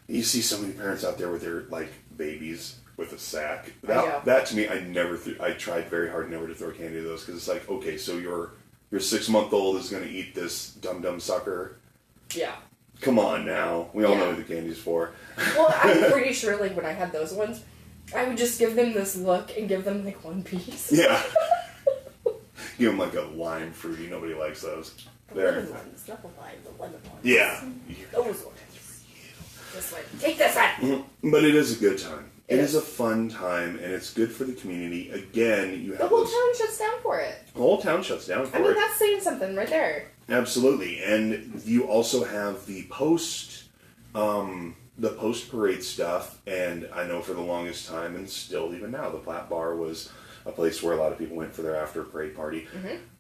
you see so many parents out there with their, like, babies with a sack. That to me, I tried very hard never to throw candy to those, because it's like, okay, so your 6-month-old is going to eat this dum-dum sucker. Yeah. Come on now. We all know who the candy's for. Well, I'm pretty sure, like, when I had those ones, I would just give them this look and give them, like, one piece. Yeah. Give them, like, a lime fruity. Nobody likes those. The lemon ones, not the lime, the lemon ones. Yeah. Those ones. Just like, take this one! But it is a good time. It is a fun time, and it's good for the community. Again, you have the whole town shuts down for it. The whole town shuts down for it. I mean, that's saying something right there. Absolutely, and you also have the post-parade stuff, and I know for the longest time, and still even now, the Platte Bar was a place where a lot of people went for their after-parade party.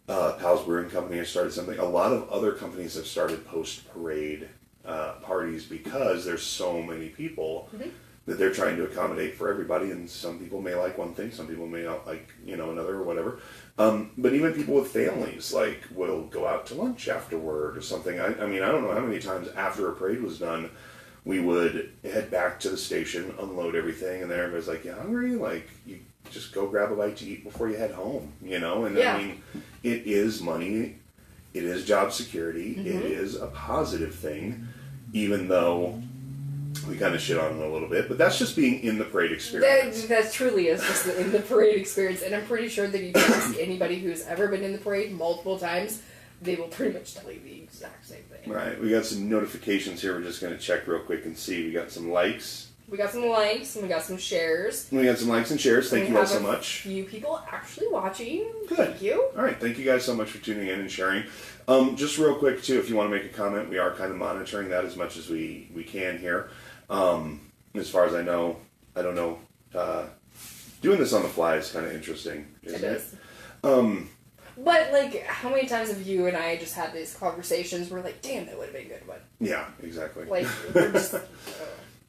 Powell's Brewing Company has started something. A lot of other companies have started post-parade parties because there's so many people that they're trying to accommodate for everybody, and some people may like one thing, some people may not like, another or whatever. But even people with families, like, will go out to lunch afterward or something. I mean, I don't know how many times after a parade was done, we would head back to the station, unload everything, and then everybody's like, "You hungry?" Like, you just go grab a bite to eat before you head home, you know? And I mean, it is money, it is job security, it is a positive thing, even though we kind of shit on it a little bit, but that's just being in the parade experience. That truly is just in the parade experience, and I'm pretty sure that if you ask anybody who's ever been in the parade multiple times, they will pretty much tell you the exact same thing. Right, we got some notifications here. We're just going to check real quick and see. We got some likes. We got some likes, and we got some shares. We got some likes and shares. Thank you all so much. Few people actually watching. Good. Thank you. All right, thank you guys so much for tuning in and sharing. Just real quick, too, if you want to make a comment, we are kind of monitoring that as much as we can here. As far as I know, I don't know. Doing this on the fly is kind of interesting, isn't it? Is. But, like, how many times have you and I just had these conversations where, like, damn, that would have been a good one? Yeah, exactly. Like, we're just...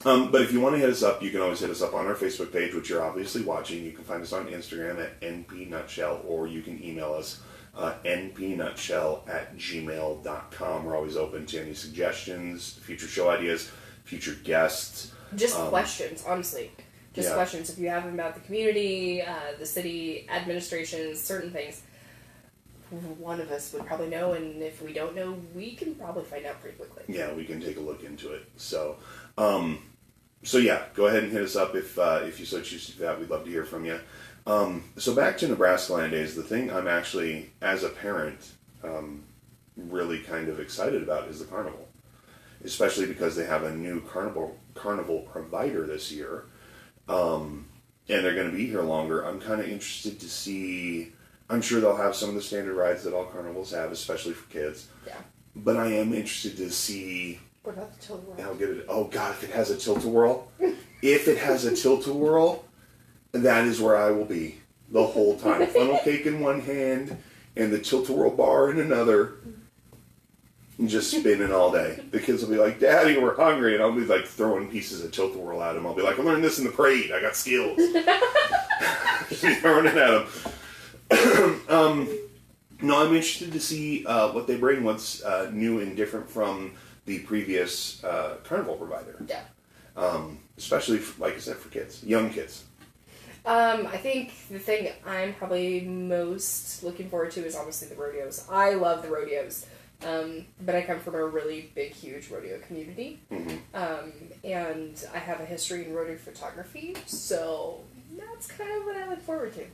But if you want to hit us up, you can always hit us up on our Facebook page, which you're obviously watching. You can find us on Instagram at npnutshell, or you can email us npnutshell@gmail.com. We're always open to any suggestions, future show ideas, future guests. Just questions, honestly. Just questions. If you have them about the community, the city, administration, certain things, one of us would probably know, and if we don't know, we can probably find out pretty quickly. Yeah, we can take a look into it. So, yeah, go ahead and hit us up if you so choose to do that. We'd love to hear from you. So back to NebraskaLand Days, the thing I'm actually, as a parent, really kind of excited about is the carnival. Especially because they have a new carnival provider this year. And they're going to be here longer. I'm kind of interested to see... I'm sure they'll have some of the standard rides that all carnivals have, especially for kids. Yeah. But I am interested to see... What about the tilt-a-whirl? How good it... Oh, God, if it has a tilt-a-whirl. If it has a tilt-a-whirl, that is where I will be the whole time. Funnel cake in one hand and the tilt-a-whirl bar in another. And just spinning all day. The kids will be like, "Daddy, we're hungry." And I'll be like throwing pieces of tilt-a-whirl at them. I'll be like, "I learned this in the parade. I got skills." Just be throwing it at them. No, I'm interested to see what they bring, what's new and different from the previous carnival provider. Yeah. Especially, like I said, for kids, young kids. I think the thing I'm probably most looking forward to is obviously the rodeos. I love the rodeos. But I come from a really big, huge rodeo community. And I have a history in rodeo photography, so that's kind of what I look forward to.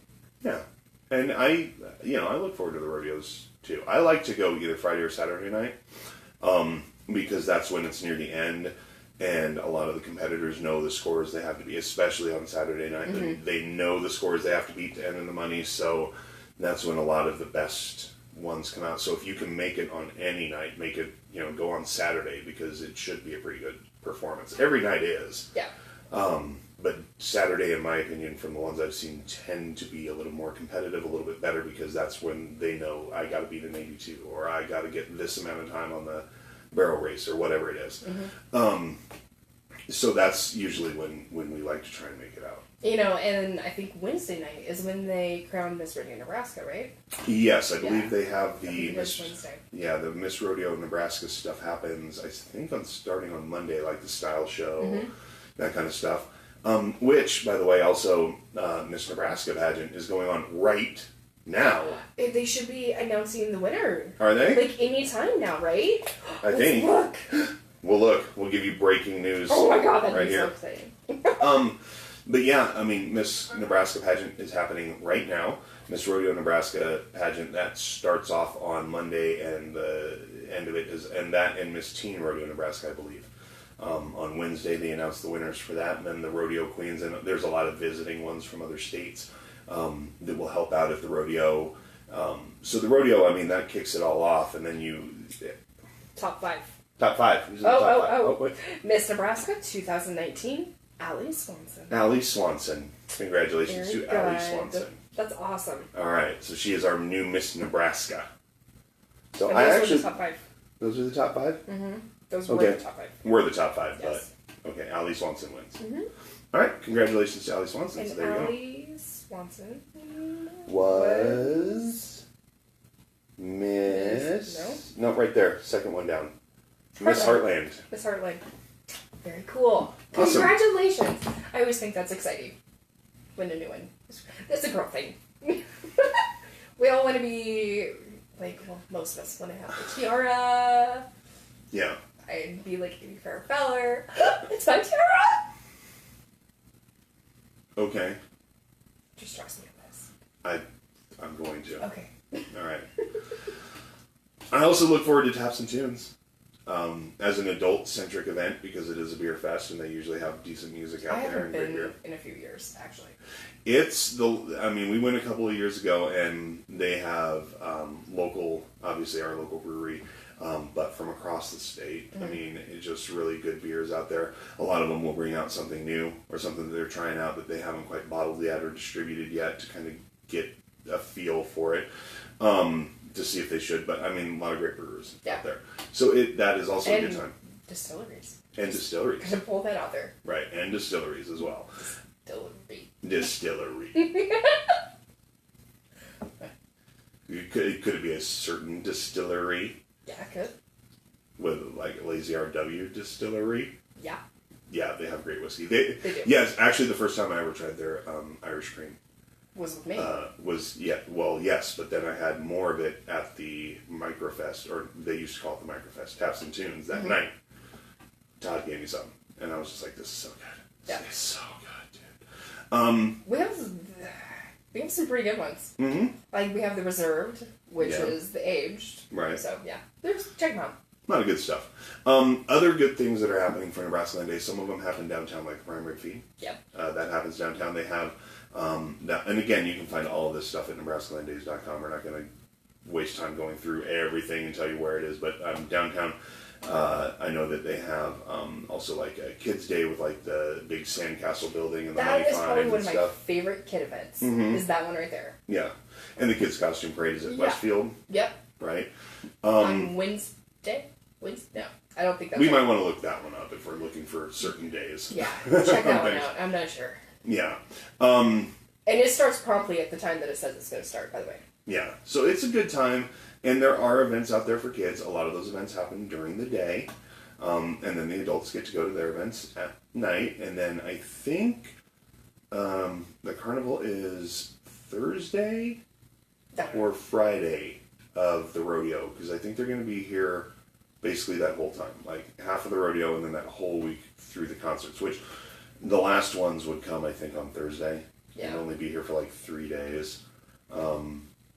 Yeah. And I look forward to the rodeos too. I like to go either Friday or Saturday night, because that's when it's near the end, and a lot of the competitors know the scores they have to be, especially on Saturday night. They know the scores they have to beat to enter the money, so that's when a lot of the best ones come out. So if you can make it on any night, make it, go on Saturday, because it should be a pretty good performance. Every night is. Yeah. But Saturday, in my opinion, from the ones I've seen, tend to be a little more competitive, a little bit better, because that's when they know I got to beat an 82, or I got to get this amount of time on the barrel race, or whatever it is. So that's usually when we like to try and make it out. And I think Wednesday night is when they crown Miss Rodeo Nebraska, right? Yes, I believe they have the Wednesday. Yeah, the Miss Rodeo Nebraska stuff happens, I think, starting on Monday, like the style show, that kind of stuff. Which, by the way, also Miss Nebraska pageant is going on right now. They should be announcing the winner. Are they? Like any time now, right? I think. Look. Well, look, we'll give you breaking news. Oh my God, that'd right be here. so exciting. But yeah, I mean, Miss Nebraska pageant is happening right now. Miss Rodeo Nebraska pageant, that starts off on Monday, and the end of it is, and Miss Teen Rodeo Nebraska, I believe. On Wednesday, they announce the winners for that, and then the rodeo queens, and there's a lot of visiting ones from other states that will help out at the rodeo. So the rodeo, I mean, that kicks it all off, and then Top 5. Top 5. Who's in the top 5? Oh. Miss Nebraska 2019, Allie Swanson. Allie Swanson. Congratulations to Allie Swanson. That's awesome. All right, so she is our new Miss Nebraska. So And I those actually... were the top 5. Those are the top 5? Mm-hmm. Those were the top 5. We're the top 5, Yes. but okay, Allie Swanson wins. Mm-hmm. All right, congratulations to Allie Swanson. And so there Allie Swanson was Miss... No? No, right there. Second one down. Miss Heartland. Miss Heartland. Very cool. Awesome. Congratulations. I always think that's exciting when a new one. That's a girl thing. We all want to be like, well, most of us want to have the tiara. Yeah. I'd be like Amy Farrah. It's my tiara. Okay. Just trust me on this. I'm going to. Okay. All right. I also look forward to Taps and Tunes as an adult-centric event because it is a beer fest and they usually have decent music out there and great beer. I haven't been in a few years, actually. We went a couple of years ago and they have obviously our local brewery, but from across the state. Mm-hmm. I mean, it's just really good beers out there. A lot of them will bring out something new or something that they're trying out that they haven't quite bottled yet or distributed yet to kind of get a feel for it. To see if they should, but I mean, a lot of great brewers out there. So that is also a good time. Distilleries. And distilleries. Gonna pull that out there. Right, and distilleries as well. Distillery. Could it be a certain distillery? Yeah, it could. With like Lazy RW Distillery? Yeah. Yeah, they have great whiskey. They do. Yes, actually the first time I ever tried their Irish cream. Was with me. Yes, but then I had more of it at the Microfest, or they used to call it the Microfest, Taps and Tunes that night. Todd gave me some, and I was just like, this is so good. This is so good, dude. We have some pretty good ones. Mm-hmm. Like, we have the Reserved, which is the aged. Right. So, yeah. Check them out. A lot of good stuff. Other good things that are happening for NebraskaLand Days, some of them happen downtown, like the Prime Rib Feed. Yep. That happens downtown. They have, and again, you can find all of this stuff at NebraskaLandDays.com. We're not going to waste time going through everything and tell you where it is, but downtown, I know that they have also like a Kids Day with like the big sandcastle building and the That money is probably fine one and of my stuff. favorite kid events, is that one right there. Yeah. And the Kids Costume Parade is at Westfield. Yep. Right? On Wednesday? No, I don't think that's We might want to look that one up if we're looking for certain days. Yeah, check that one out. I'm not sure. Yeah. And it starts promptly at the time that it says it's going to start, by the way. Yeah. So it's a good time, and there are events out there for kids. A lot of those events happen during the day, and then the adults get to go to their events at night, and then I think the carnival is Thursday or Friday of the rodeo, because I think they're going to be here basically that whole time, like half of the rodeo and then that whole week through the concerts, which the last ones would come, I think, on Thursday. Yeah. And only be here for like 3 days.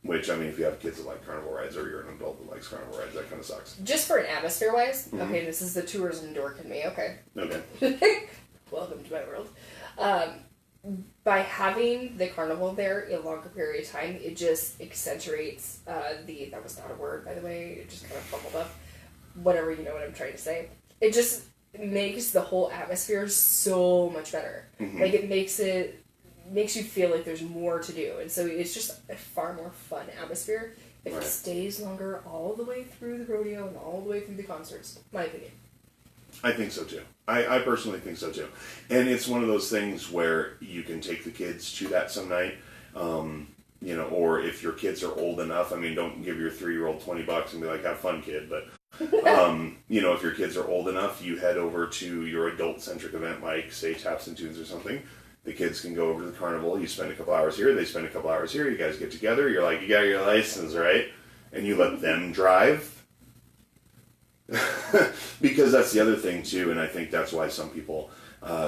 Which, I mean, if you have kids that like carnival rides or you're an adult that likes carnival rides, that kind of sucks. Just for an atmosphere-wise, okay, this is the tourism dork in me, okay. Okay. Welcome to my world. By having the carnival there a longer period of time, it just accentuates that was not a word, by the way, it just kind of fumbled up. Whatever, you know what I'm trying to say. It just makes the whole atmosphere so much better. Like, it makes you feel like there's more to do. And so it's just a far more fun atmosphere if it stays longer all the way through the rodeo and all the way through the concerts. My opinion. I think so too. I personally think so too. And it's one of those things where you can take the kids to that some night. Or if your kids are old enough, I mean, don't give your 3-year-old $20 and be like, have fun, kid. But, if your kids are old enough, you head over to your adult-centric event, like, say, Taps and Tunes or something. The kids can go over to the carnival. You spend a couple hours here. They spend a couple hours here. You guys get together. You're like, you got your license, right? And you let them drive. Because that's the other thing, too, and I think that's why some people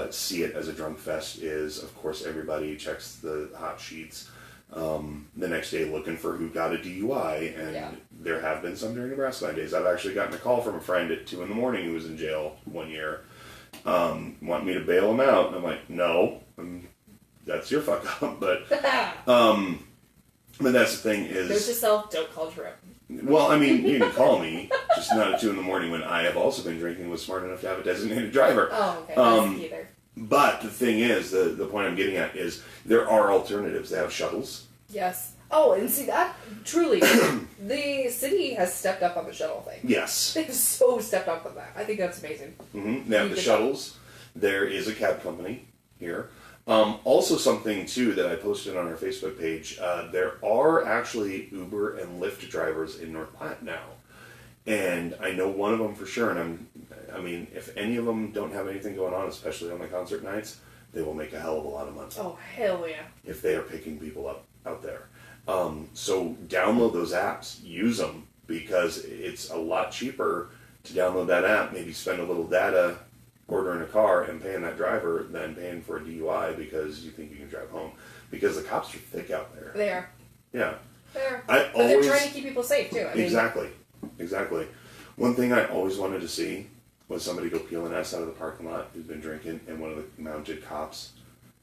see it as a drunk fest is, of course, everybody checks the hot sheets the next day looking for who got a DUI, and there have been some during NebraskaLand Days. I've actually gotten a call from a friend at 2 a.m. who was in jail one year, want me to bail him out, and I'm like, no, that's your fuck up, but that's the thing is... Note to self, don't call Jerome. Well, I mean, you can call me, just not at 2 a.m. when I have also been drinking, was smart enough to have a designated driver. Oh, okay. That's either. But the thing is, the point I'm getting at is there are alternatives. They have shuttles. Yes. Oh, and see that, truly, the city has stepped up on the shuttle thing. Yes. They've so stepped up on that. I think that's amazing. Mm-hmm. They have the shuttles. There is a cab company here. Also something, too, that I posted on our Facebook page, there are actually Uber and Lyft drivers in North Platte now. And I know one of them for sure, and I mean, if any of them don't have anything going on, especially on the concert nights, they will make a hell of a lot of money. Oh, hell yeah. If they are picking people up out there. So download those apps, use them, because it's a lot cheaper to download that app, maybe spend a little data ordering a car and paying that driver than paying for a DUI because you think you can drive home. Because the cops are thick out there. They are. Yeah. They are. But they're trying to keep people safe, too. I mean, Exactly. One thing I always wanted to see was somebody go peel an ass out of the parking lot who's been drinking, and one of the mounted cops,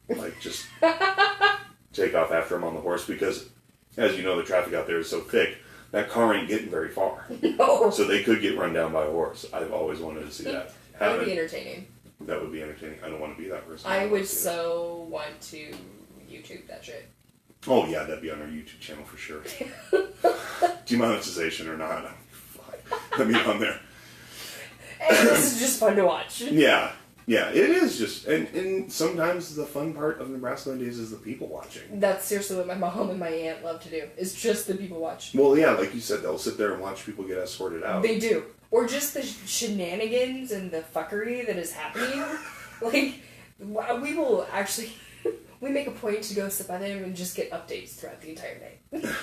like, just take off after him on the horse, because, as you know, the traffic out there is so thick, that car ain't getting very far. No. So they could get run down by a horse. I've always wanted to see that. That would be entertaining. That would be entertaining. I don't want to be that person. I would so want to YouTube that shit. Oh, yeah, that'd be on our YouTube channel for sure. Demonetization or not, let me on there. And this is just fun to watch. Yeah, it is just, and sometimes the fun part of NebraskaLand Days is the people watching. That's seriously what my mom and my aunt love to do, is just the people watch. Well, yeah, like you said, they'll sit there and watch people get escorted out. They do. Or just the shenanigans and the fuckery that is happening. Like, we will actually, we make a point to go sit by them and just get updates throughout the entire night.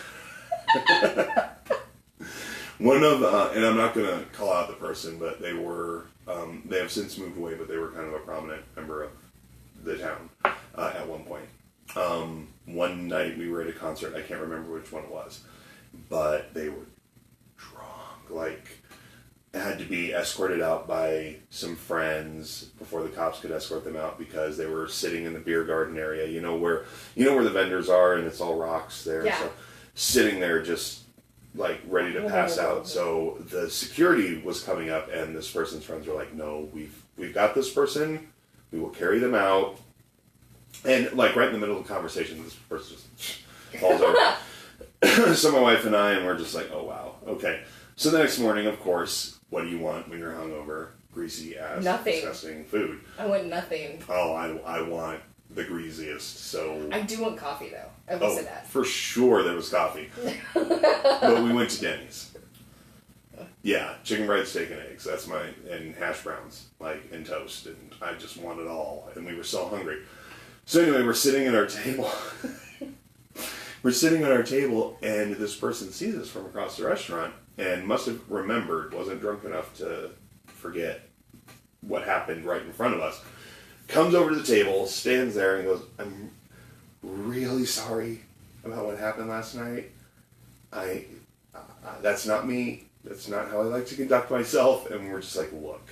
One of, and I'm not going to call out the person, but they were, they have since moved away, but they were kind of a prominent member of the town at one point. One night we were at a concert, I can't remember which one it was, but they were drunk, like, had to be escorted out by some friends before the cops could escort them out, because they were sitting in the beer garden area, you know where the vendors are, and it's all rocks there. Yeah. So sitting there just like ready to pass out. So the security was coming up, and this person's friends were like, "No, we've got this person. We will carry them out." And like right in the middle of the conversation, this person just falls over. So my wife and I, and we're just like, "Oh wow, okay." So the next morning, of course, what do you want when you're hungover? Greasy ass, disgusting food. I want nothing. Oh, I want the greasiest. So I do want coffee though. I will say that. For sure there was coffee. But we went to Denny's. Yeah, chicken fried steak and eggs. That's and hash browns, like, and toast, and I just want it all. And we were so hungry. So anyway, we're sitting at our table. We're sitting at our table, and this person sees us from across the restaurant and must have remembered, wasn't drunk enough to forget what happened right in front of us. Comes over to the table, stands there, and goes, "I'm really sorry about what happened last night. That's not me. That's not how I like to conduct myself." And we're just like, "Look,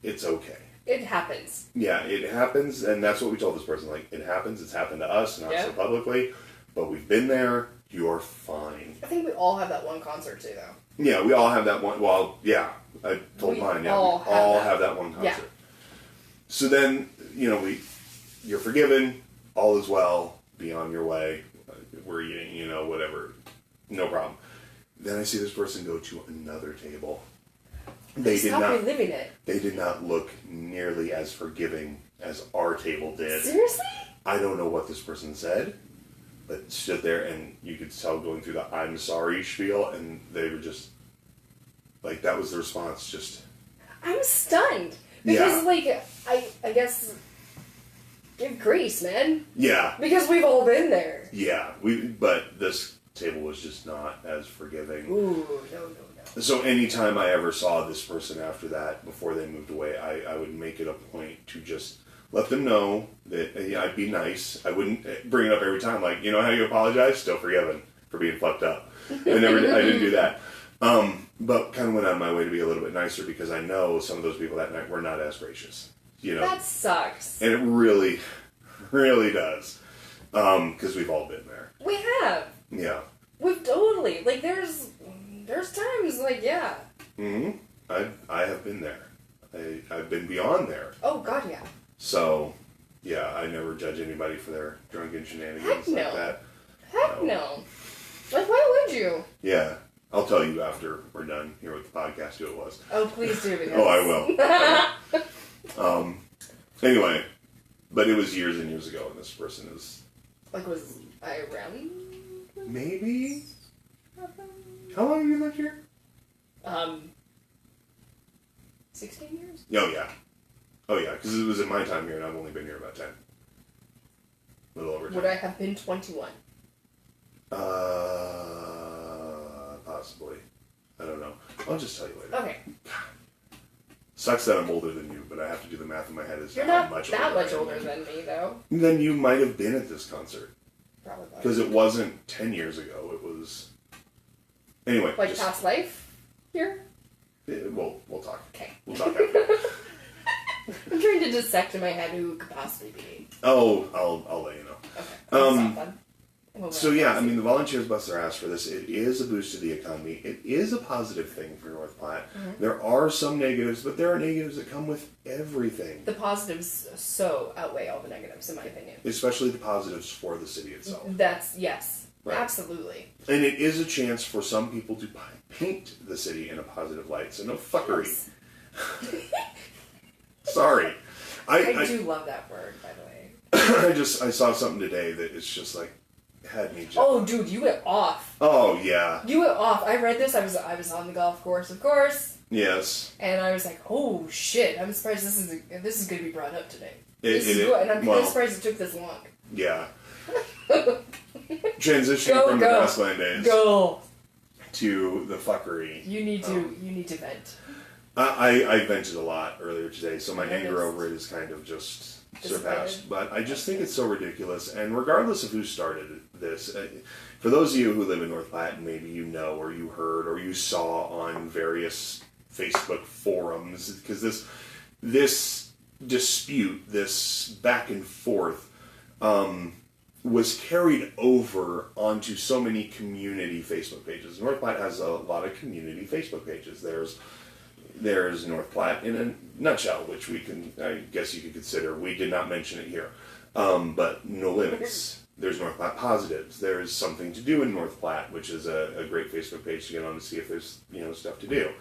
it's okay. It happens." Yeah, it happens, and that's what we told this person. Like, it happens. It's happened to us, not so publicly, but we've been there. You're fine. I think we all have that one concert too, though. Yeah, we all have that one. Well, yeah, I told mine. Yeah, we all have that one concert. Yeah. So then, you're forgiven. All is well. Be on your way. We're eating, whatever. No problem. Then I see this person go to another table. They did not reliving it. They did not look nearly as forgiving as our table did. Seriously? I don't know what this person said, but stood there, and you could tell going through the "I'm sorry" spiel, and they were just like, that was the response. Just, I'm stunned because, I guess, give grace, man. Yeah. Because we've all been there. Yeah, but this table was just not as forgiving. Ooh, no. So anytime I ever saw this person after that, before they moved away, I would make it a point to just let them know that I'd be nice. I wouldn't bring it up every time, like, how you apologize? Still forgiven for being fucked up. I didn't do that. But kind of went out of my way to be a little bit nicer, because I know some of those people that night were not as gracious. That sucks. And it really, really does. Because we've all been there. We have. Yeah. We've totally, there's times, yeah. Mm-hmm. I have been there. I've been beyond there. Oh, God, yeah. So, yeah, I never judge anybody for their drunken shenanigans like that. Heck no. Why would you? Yeah. I'll tell you after we're done here with the podcast who it was. Oh, please do. Because... Oh, I will. Anyway, but it was years and years ago, and this person is... was I around? Maybe? How long have you lived here? 16 years? Oh, yeah. Oh, yeah, because it was in my time here, and I've only been here about 10. A little over 10. Would I have been 21? Possibly. I don't know. I'll just tell you later. Okay. Sucks that I'm older than you, but I have to do the math in my head as You're how not much that much older older than me, though. Then you might have been at this concert. Probably. Because it wasn't 10 years ago, it was... Anyway. Like past life? Here? We'll talk. Okay. We'll talk after. I'm trying to dissect in my head who could possibly be. Oh, I'll let you know. Okay. That's not fun. So yeah, I mean, the volunteers bust their ass for this. It is a boost to the economy. It is a positive thing for North Platte. Mm-hmm. There are some negatives, but there are negatives that come with everything. The positives so outweigh all the negatives, in my opinion. Especially the positives for the city itself. Yes. Right. Absolutely. And it is a chance for some people to paint the city in a positive light, so no fuckery. Yes. Sorry. I do love that word, by the way. I saw something today that it's just like, had me just... Oh, dude, you went off. Oh, yeah. You went off. I read this. I was on the golf course, of course. Yes. And I was like, oh, shit. I'm surprised this is going to be brought up today. And I'm kind of surprised it took this long. Yeah. Transitioning from NebraskaLand Days to the fuckery. You need to vent. I vented a lot earlier today, so my anger over it is kind of just surpassed. But I just think it's so ridiculous. And regardless of who started this, for those of you who live in North Platte, maybe you know or you heard or you saw on various Facebook forums, because this dispute, this back and forth, was carried over onto so many community Facebook pages. North Platte has a lot of community Facebook pages. There's North Platte in a nutshell, which I guess you could consider. We did not mention it here. But No Limits. There's North Platte Positives. There's Something to Do in North Platte, which is a great Facebook page to get on to see if there's stuff to do.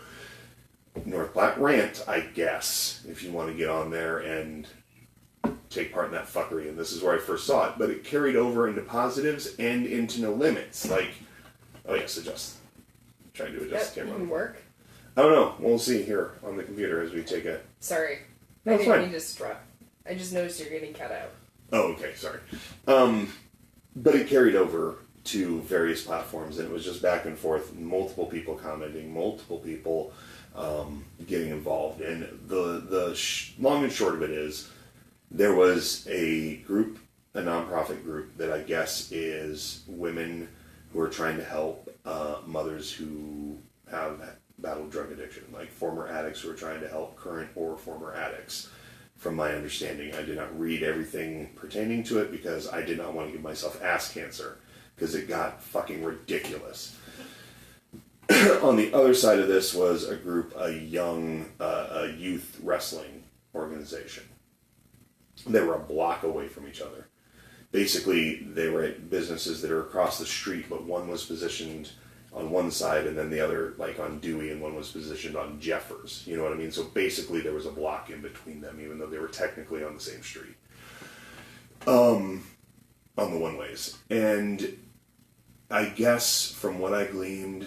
North Platte Rant, I guess, if you want to get on there and take part in that fuckery. And this is where I first saw it. But it carried over into Positives and into No Limits. Like, oh yes, adjust. Trying to adjust the camera. That didn't work. I don't know. We'll see here on the computer as we take a... Sorry. No, I didn't mean to strut. I just noticed you're getting cut out. Oh, okay. Sorry. But it carried over to various platforms, and it was just back and forth. Multiple people commenting, multiple people getting involved. And the long and short of it is, there was a group, a nonprofit group, that I guess is women who are trying to help mothers who have battled drug addiction, like former addicts who are trying to help current or former addicts. From my understanding, I did not read everything pertaining to it because I did not want to give myself ass cancer, because it got fucking ridiculous. On the other side of this was a group, a youth wrestling organization. They were a block away from each other. Basically, they were at businesses that are across the street, but one was positioned on one side, and then the other, like on Dewey, and one was positioned on Jeffers. You know what I mean? So basically there was a block in between them, even though they were technically on the same street. On the one-ways. And I guess, from what I gleaned,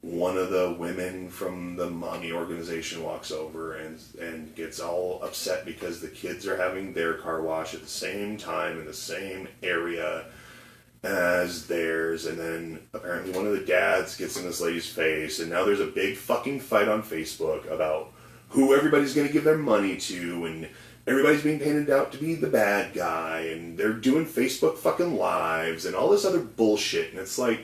one of the women from the mommy organization walks over and gets all upset because the kids are having their car wash at the same time in the same area as theirs, and then apparently one of the dads gets in this lady's face, and now there's a big fucking fight on Facebook about who everybody's going to give their money to, and everybody's being painted out to be the bad guy, and they're doing Facebook fucking lives, and all this other bullshit, and it's like,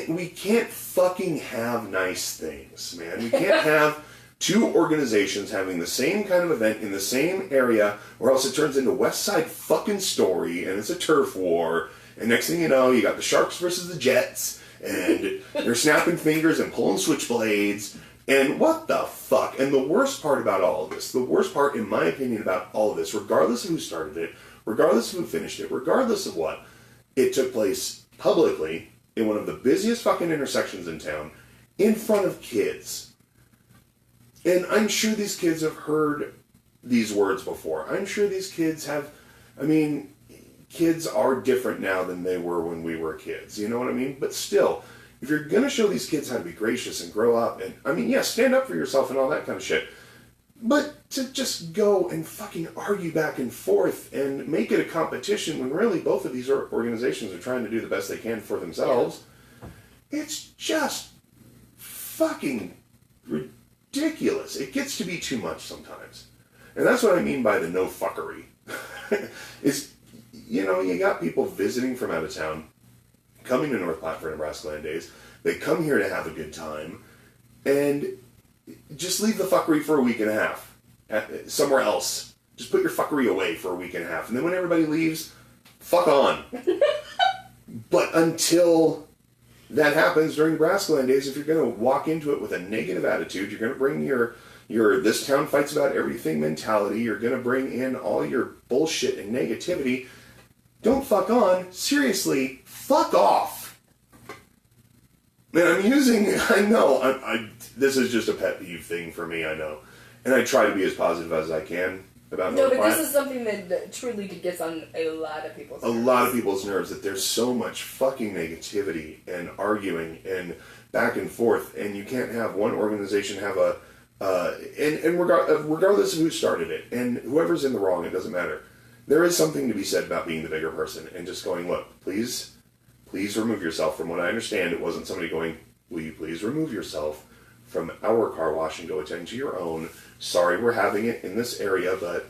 we can't fucking have nice things, man. We can't have two organizations having the same kind of event in the same area, or else it turns into West Side fucking Story, and it's a turf war. And next thing you know, you got the Sharks versus the Jets, and they're snapping fingers and pulling switchblades, and what the fuck? And the worst part about all of this, the worst part, in my opinion, about all of this, regardless of who started it, regardless of who finished it, regardless of what, it took place publicly in one of the busiest fucking intersections in town, in front of kids. And I'm sure these kids have heard these words before. I'm sure these kids have, kids are different now than they were when we were kids, you know what I mean? But still, if you're going to show these kids how to be gracious and grow up, and, I mean, yeah, stand up for yourself and all that kind of shit, but to just go and fucking argue back and forth and make it a competition when really both of these organizations are trying to do the best they can for themselves, it's just fucking ridiculous. It gets to be too much sometimes. And that's what I mean by the no fuckery. Is, you know, you got people visiting from out of town, coming to North Platte for NebraskaLand Days. They come here to have a good time, and just leave the fuckery for a week and a half. Somewhere else. Just put your fuckery away for a week and a half. And then when everybody leaves, fuck on. But until that happens during NebraskaLand Days, if you're going to walk into it with a negative attitude, you're going to bring your this town fights about everything mentality, you're going to bring in all your bullshit and negativity, don't fuck on. Seriously, fuck off. Man, I know, this is just a pet peeve thing for me, I know. And I try to be as positive as I can about North Platte. This is something that truly gets on a lot of people's nerves. A lot of people's nerves, that there's so much fucking negativity and arguing and back and forth, and you can't have one organization have regardless of who started it, and whoever's in the wrong, it doesn't matter. There is something to be said about being the bigger person and just going, look, please remove yourself. From what I understand, it wasn't somebody going, will you please remove yourself from our car wash and go attend to your own. Sorry we're having it in this area, but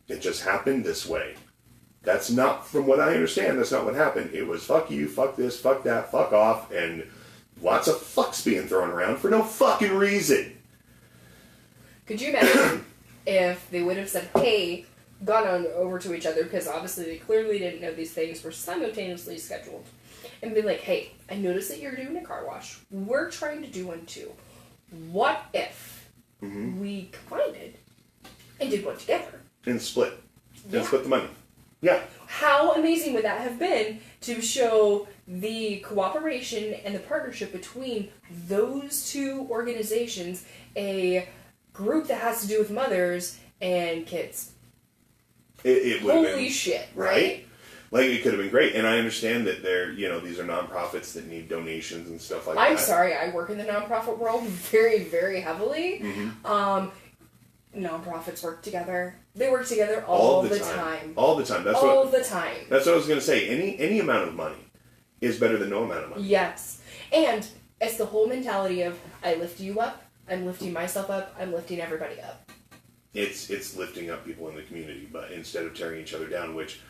it just happened this way. That's not, from what I understand, that's not what happened. It was fuck you, fuck this, fuck that, fuck off, and lots of fucks being thrown around for no fucking reason. Could you imagine if they would have said, hey, gone on over to each other, because obviously they clearly didn't know these things were simultaneously scheduled, and be like, hey, I noticed that you're doing a car wash. We're trying to do one too. What if we combined it and did one together? And split. Yeah. And split the money. Yeah. How amazing would that have been to show the cooperation and the partnership between those two organizations, a group that has to do with mothers and kids? It would have been... Holy shit, right? Like, it could have been great. And I understand that these are nonprofits that need donations and stuff like that. I'm sorry, I work in the nonprofit world very, very heavily. Nonprofits work together. They work together all the time. All the time. That's all the time. That's what I was going to say. Any amount of money is better than no amount of money. Yes. And it's the whole mentality of, I lift you up, I'm lifting myself up, I'm lifting everybody up. It's lifting up people in the community, but instead of tearing each other down, which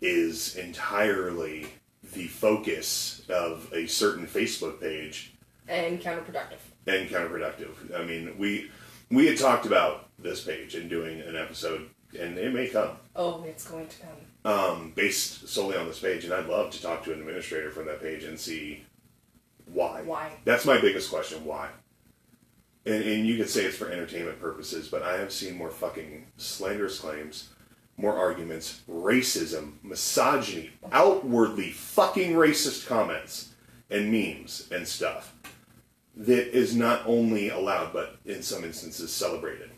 is entirely the focus of a certain Facebook page. And counterproductive. I mean, we had talked about this page and doing an episode, and it may come. Oh, it's going to come. Based solely on this page, and I'd love to talk to an administrator from that page and see why. Why? That's my biggest question, why? And you could say it's for entertainment purposes, but I have seen more fucking slanderous claims, more arguments, racism, misogyny, outwardly fucking racist comments and memes and stuff that is not only allowed, but in some instances celebrated.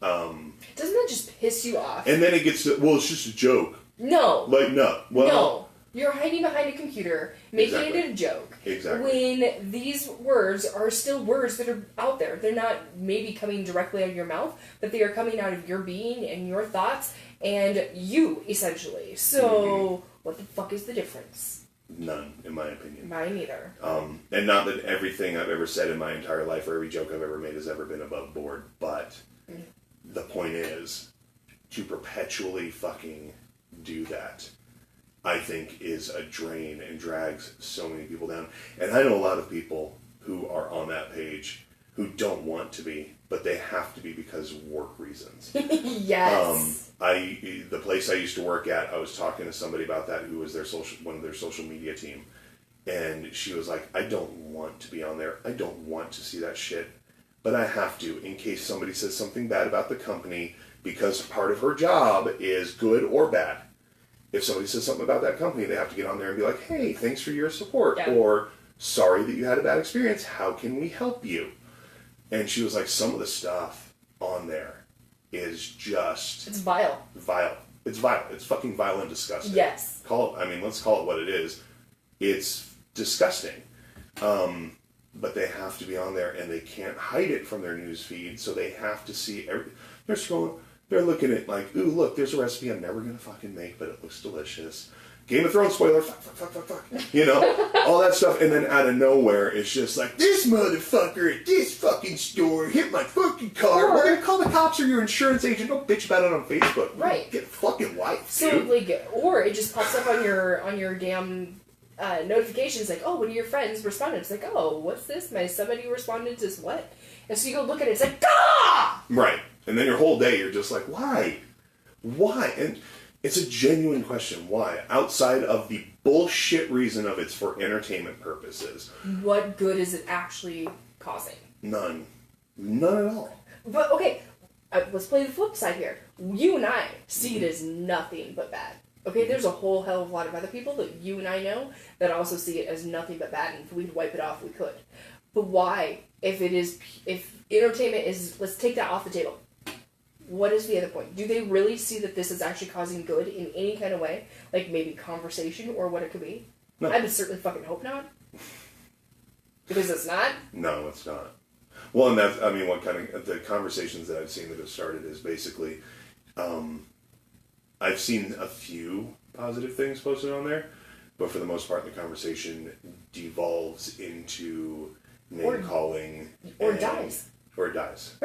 Doesn't that just piss you off? And then it gets to, well, it's just a joke. No. Like, no. Well, no. You're hiding behind a computer, making it a joke. Exactly. When these words are still words that are out there. They're not maybe coming directly out of your mouth, but they are coming out of your being and your thoughts and you, essentially. So, what the fuck is the difference? None, in my opinion. Mine either. And not that everything I've ever said in my entire life or every joke I've ever made has ever been above board, but the point is, to perpetually fucking do that, I think, is a drain and drags so many people down. And I know a lot of people who are on that page who don't want to be, but they have to be because of work reasons. Yes. The place I used to work at, I was talking to somebody about that who was one of their social media team. And she was like, I don't want to be on there. I don't want to see that shit. But I have to, in case somebody says something bad about the company, because part of her job is good or bad. If somebody says something about that company, they have to get on there and be like, hey, thanks for your support. Yeah. Or, sorry that you had a bad experience. How can we help you? And she was like, some of the stuff on there is just... It's vile. Vile. It's vile. It's fucking vile and disgusting. Yes. Let's call it what it is. It's disgusting. But they have to be on there, and they can't hide it from their news feed, so they have to see they're scrolling, they're looking at like, ooh, look, there's a recipe I'm never gonna fucking make, but it looks delicious. Game of Thrones spoiler, fuck. You know, all that stuff, and then out of nowhere, it's just like, this motherfucker at this fucking store hit my fucking car. We're gonna call the cops or your insurance agent. Don't bitch about it on Facebook. Right. Get a fucking life, so, dude. like, or it just pops up on your damn notifications, like, oh, one of your friends responded. It's like, oh, what's this? Somebody responded to this, what? And so you go look at it, it's like, ah! Right. And then your whole day, you're just like, why? Why? And it's a genuine question. Why? Outside of the bullshit reason of it's for entertainment purposes. What good is it actually causing? None. None at all. But, okay, let's play the flip side here. You and I see it as nothing but bad. Okay, there's a whole hell of a lot of other people that you and I know that also see it as nothing but bad, and if we'd wipe it off, we could. But why? If entertainment is, let's take that off the table. What is the other point? Do they really see that this is actually causing good in any kind of way? Like maybe conversation or what it could be? No. I would certainly fucking hope not. Because it's not? No, it's not. Well, and that's, I mean, what kind of, the conversations that I've seen that have started is basically, I've seen a few positive things posted on there, but for the most part, the conversation devolves into name-calling. Or dies. Or it dies.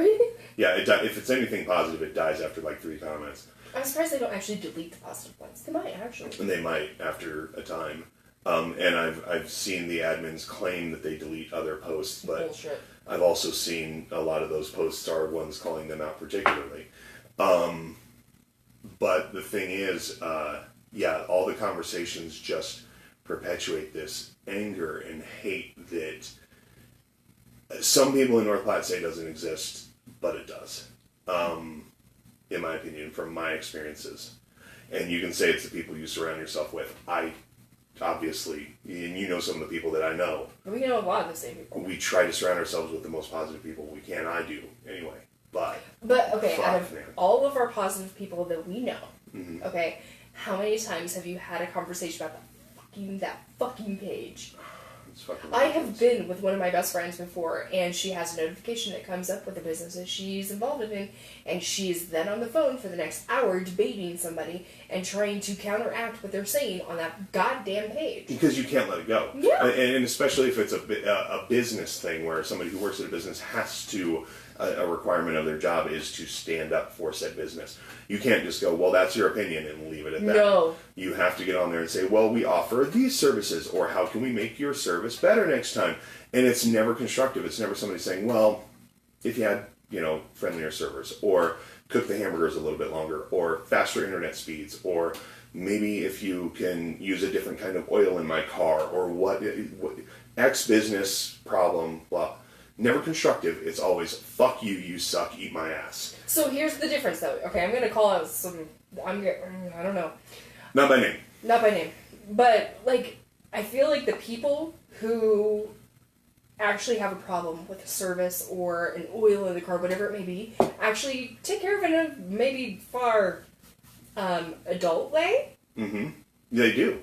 Yeah, if it's anything positive, it dies after like 3 comments. I'm surprised they don't actually delete the positive ones. They might, actually. And they might after a time. And I've seen the admins claim that they delete other posts, but bullshit. I've also seen a lot of those posts are ones calling them out particularly. But the thing is, all the conversations just perpetuate this anger and hate that some people in North Platte say doesn't exist, but it does. In my opinion, from my experiences. And you can say it's the people you surround yourself with. I, obviously, and you know some of the people that I know. We know a lot of the same people. We try to surround ourselves with the most positive people we can. I do, anyway. But okay, out of all of our positive people that we know, mm-hmm. okay, how many times have you had a conversation about that fucking page? I have been with one of my best friends before, and she has a notification that comes up with a business that she's involved in, and she is then on the phone for the next hour debating somebody and trying to counteract what they're saying on that goddamn page. Because you can't let it go. Yeah. And especially if it's a business thing where somebody who works at a business has to, a requirement of their job is to stand up for said business. You can't just go, well, that's your opinion, and leave it at that. No. You have to get on there and say, well, we offer these services, or how can we make your service better next time? And it's never constructive. It's never somebody saying, well, if you had, friendlier servers, or cook the hamburgers a little bit longer, or faster internet speeds, or maybe if you can use a different kind of oil in my car, or what X business problem, blah. Never constructive. It's always, fuck you, you suck, eat my ass. So here's the difference, though. Okay, I'm going to call out I don't know. Not by name. Not by name. But, I feel like the people who actually have a problem with a service or an oil in the car, whatever it may be, actually take care of it in a maybe far adult way. Mm-hmm. They do.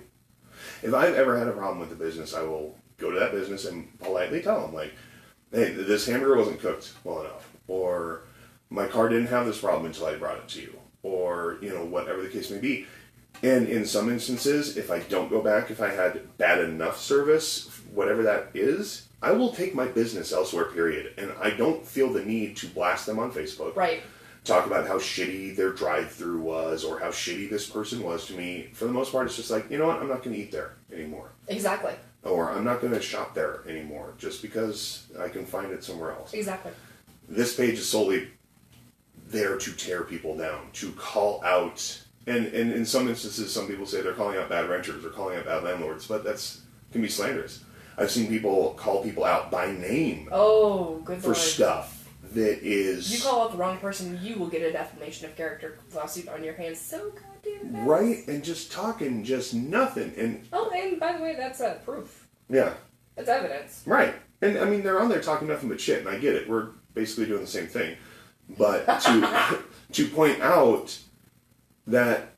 If I've ever had a problem with the business, I will go to that business and politely tell them, hey, this hamburger wasn't cooked well enough, or my car didn't have this problem until I brought it to you, or, whatever the case may be. And in some instances, if I don't go back, if I had bad enough service, whatever that is, I will take my business elsewhere, period. And I don't feel the need to blast them on Facebook. Right. Talk about how shitty their drive-through was, or how shitty this person was to me. For the most part, it's just like, you know what, I'm not going to eat there anymore. Exactly. Or I'm not going to shop there anymore, just because I can find it somewhere else. Exactly. This page is solely there to tear people down, to call out, and in some instances, some people say they're calling out bad renters or calling out bad landlords, but can be slanderous. I've seen people call people out by name. Oh, good for Lord. Stuff that is... You call out the wrong person, you will get a defamation of character lawsuit on your hands so goddamn fast. Right, and just talking just nothing. And by the way, that's proof. Yeah. That's evidence. Right. And, I mean, they're on there talking nothing but shit, and I get it. We're basically doing the same thing. But to point out that,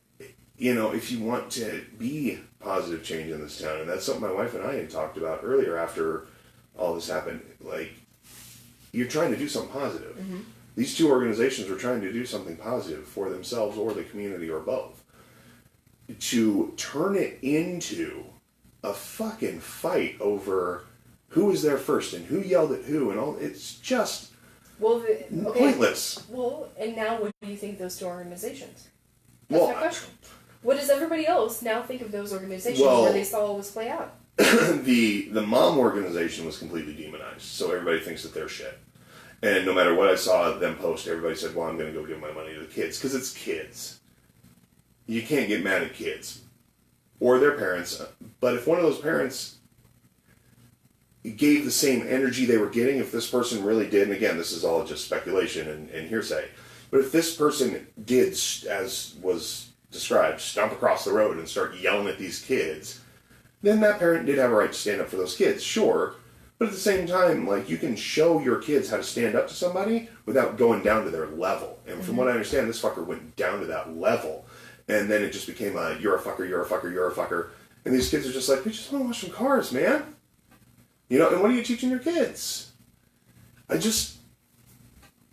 if you want to be positive change in this town. And that's something my wife and I had talked about earlier after all this happened. Like, you're trying to do something positive. Mm-hmm. These two organizations were trying to do something positive for themselves or the community or both. To turn it into a fucking fight over who was there first and who yelled at who and all, it's just pointless. Well, and now what do you think of those two organizations? That's my question. What does everybody else now think of those organizations where they saw all this play out? The mom organization was completely demonized, so everybody thinks that they're shit. And no matter what I saw them post, everybody said, well, I'm going to go give my money to the kids, because it's kids. You can't get mad at kids or their parents, but if one of those parents gave the same energy they were getting, if this person really did, and again, this is all just speculation and hearsay, but if this person did, as was described, stomp across the road and start yelling at these kids, then that parent did have a right to stand up for those kids, sure. But at the same time, like, you can show your kids how to stand up to somebody without going down to their level. And from what I understand, this fucker went down to that level. And then it just became a, you're a fucker, you're a fucker, you're a fucker. And these kids are just like, we just want to watch some cars, man. You know, and what are you teaching your kids?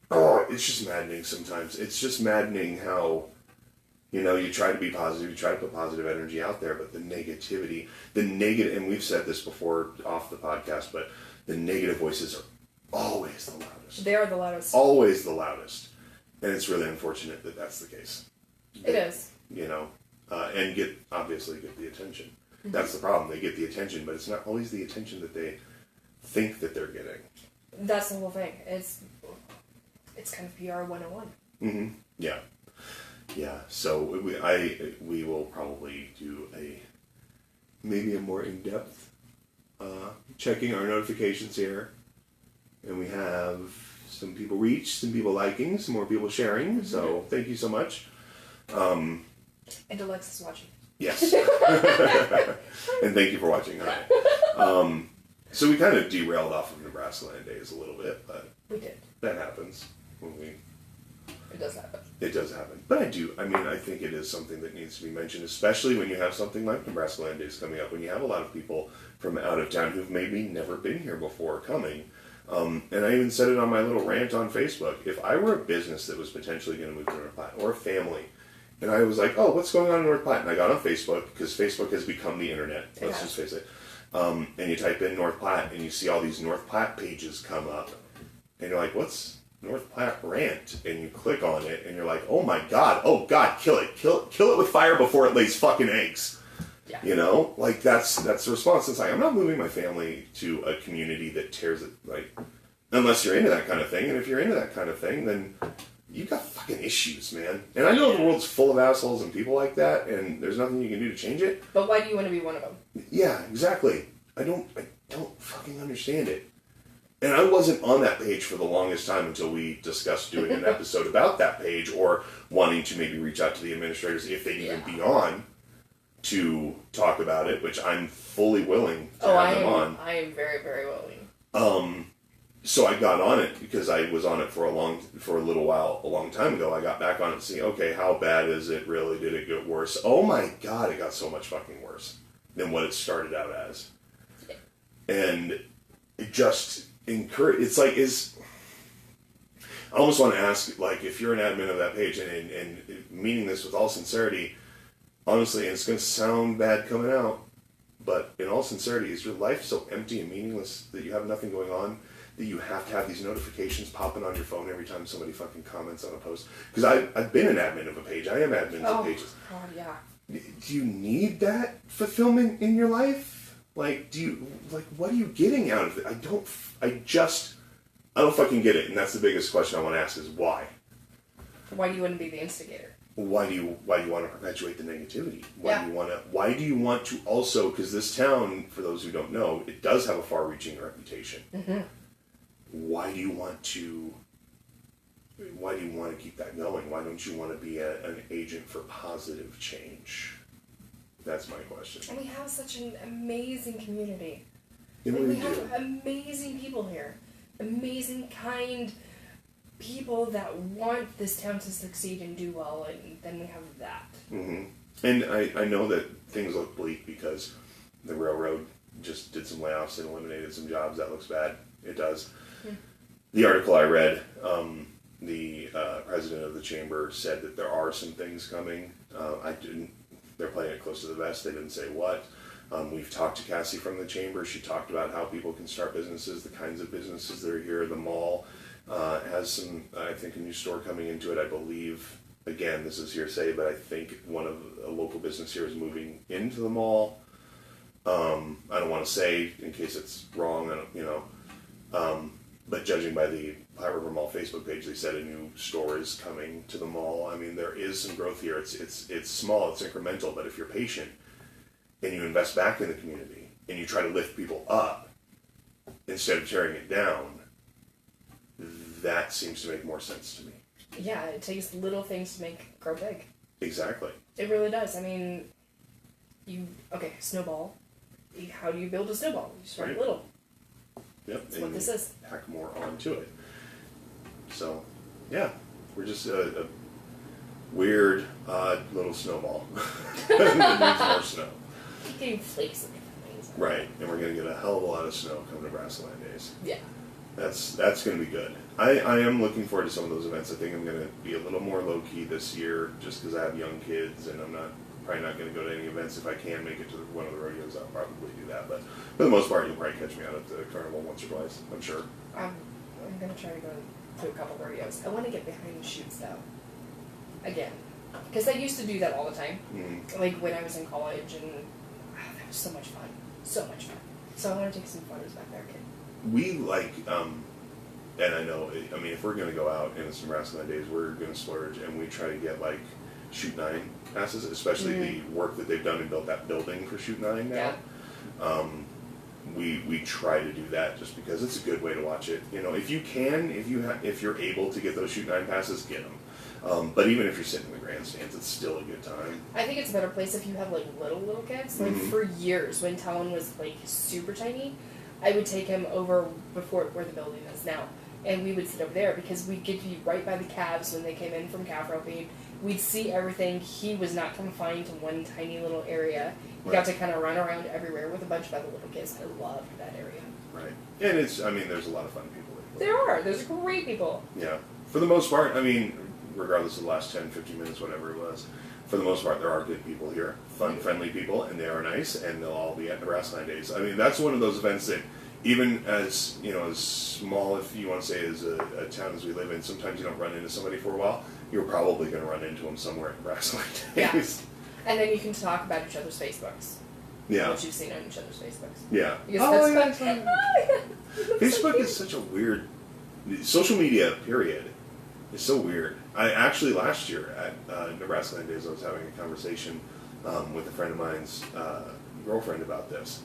it's just maddening sometimes. It's just maddening how, you know, you try to be positive, you try to put positive energy out there, but the negativity, and we've said this before off the podcast, but the negative voices are always the loudest. They are the loudest. Always the loudest. And it's really unfortunate that that's the case. It is. You know, and obviously get the attention. Mm-hmm. That's the problem. They get the attention, but it's not always the attention that they think that they're getting. That's the whole thing. It's kind of PR 101. Mm-hmm. Yeah. Yeah. So we will probably do maybe a more in-depth checking our notifications here. And we have some people reached, some people liking, some more people sharing. So thank you so much. And Alexa's watching. Yes. And thank you for watching. Hi. So we kind of derailed off of NebraskaLand Days a little bit, but we did. That happens when It does happen. It does happen. But I think it is something that needs to be mentioned, especially when you have something like NebraskaLand Days coming up, when you have a lot of people from out of town who've maybe never been here before coming. And I even said it on my little rant on Facebook. If I were a business that was potentially going to move to North Platte, or a family, and I was like, oh, what's going on in North Platte? And I got on Facebook, because Facebook has become the internet. Let's just face it. And you type in North Platte, and you see all these North Platte pages come up. And you're like, what's North Platte Rant? And you click on it, and you're like, oh God, kill it. Kill it with fire before it lays fucking eggs. Yeah. You know? Like, that's the response. It's like, I'm not moving my family to a community that tears it, like, unless you're into that kind of thing. And if you're into that kind of thing, then you've got fucking issues, man. And I know the world's full of assholes and people like that, and there's nothing you can do to change it. But why do you want to be one of them? Yeah, exactly. I don't fucking understand it. And I wasn't on that page for the longest time until we discussed doing an episode about that page, or wanting to maybe reach out to the administrators if they'd even be on to talk about it, which I'm fully willing to have them on. I am very, very willing. So I got on it because I was on it for a long time ago. I got back on it and see, okay, how bad is it really? Did it get worse? Oh my God, it got so much fucking worse than what it started out as. And it just it's like, I almost want to ask, like, if you're an admin of that page, and meaning this with all sincerity, honestly, and it's going to sound bad coming out, but in all sincerity, is your life so empty and meaningless that you have nothing going on, that you have to have these notifications popping on your phone every time somebody fucking comments on a post? Because I've been an admin of a page. I am admin of pages. Oh, God, yeah. Do you need that fulfillment in your life? Like, what are you getting out of it? I don't fucking get it. And that's the biggest question I want to ask is why? Why do you want to be the instigator? Why do you want to perpetuate the negativity? Why do you want to also, because this town, for those who don't know, it does have a far-reaching reputation. Mm-hmm. Why do you want to keep that going? Why don't you want to be an agent for positive change? That's my question. And we have such an amazing community. We have amazing people here. Amazing, kind people that want this town to succeed and do well, and then we have that. Mm-hmm. And I know that things look bleak because the railroad just did some layoffs and eliminated some jobs. That looks bad. It does. The article I read, the president of the chamber said that there are some things coming. They're playing it close to the vest. They didn't say what. We've talked to Cassie from the chamber. She talked about how people can start businesses, the kinds of businesses that are here. The mall has some, I think, a new store coming into it, I believe. Again, this is hearsay, but I think a local business here is moving into the mall. I don't want to say in case it's wrong. But judging by the Platte River Mall Facebook page, they said a new store is coming to the mall. I mean, there is some growth here. It's small, it's incremental, but if you're patient and you invest back in the community and you try to lift people up instead of tearing it down, that seems to make more sense to me. Yeah, it takes little things to make grow big. Exactly. It really does. I mean, snowball. How do you build a snowball? You start Right. little. Yep. That's what this is. Pack more onto it. So, yeah, we're just a weird, odd little snowball that needs more snow. Keep getting flakes of different things. Right, and we're going to get a hell of a lot of snow come NebraskaLand Days. Yeah. That's going to be good. I am looking forward to some of those events. I think I'm going to be a little more low-key this year just because I have young kids and I'm probably not going to go to any events. If I can make it to one of the rodeos, I'll probably do that. But for the most part, you'll probably catch me out at the carnival once or twice, I'm sure. I'm going to try to go to a couple rodeos. I want to get behind the chutes, though. Again. Because I used to do that all the time. Mm-hmm. Like when I was in college, and that was so much fun. So much fun. So I want to take some photos back there, kid. We and I know, I mean, if we're going to go out in the NebraskaLand Days, we're going to splurge, and we try to get, Shoot 9 passes, especially the work that they've done and built that building for Shoot 9 now. Yeah. We try to do that just because it's a good way to watch it. You know, if you can, if you're able to get those Shoot 9 passes, get them. But even if you're sitting in the grandstands, it's still a good time. I think it's a better place if you have, little kids. For years, when Talon was, super tiny, I would take him over before where the building is now. And we would sit over there because we'd get to be right by the calves when they came in from calf roping. We'd see everything. He was not confined to one tiny little area. He got to kind of run around everywhere with a bunch of other little kids. I loved that area. Right. And there's a lot of fun people there. There's great people. Yeah. For the most part, regardless of the last 10, 15 minutes, whatever it was, for the most part, there are good people here. Fun, friendly people, and they are nice, and they'll all be at NebraskaLand Days. That's one of those events that even as, as small, if you want to say, as a town as we live in, sometimes you don't run into somebody for a while. You're probably going to run into them somewhere at NebraskaLand Days. Yeah. And then you can talk about each other's Facebooks. Yeah. What you've seen on each other's Facebooks. Yeah. Because Facebook is such a weird... Social media, period, is so weird. I actually, last year at NebraskaLand Days, I was having a conversation with a friend of mine's girlfriend about this.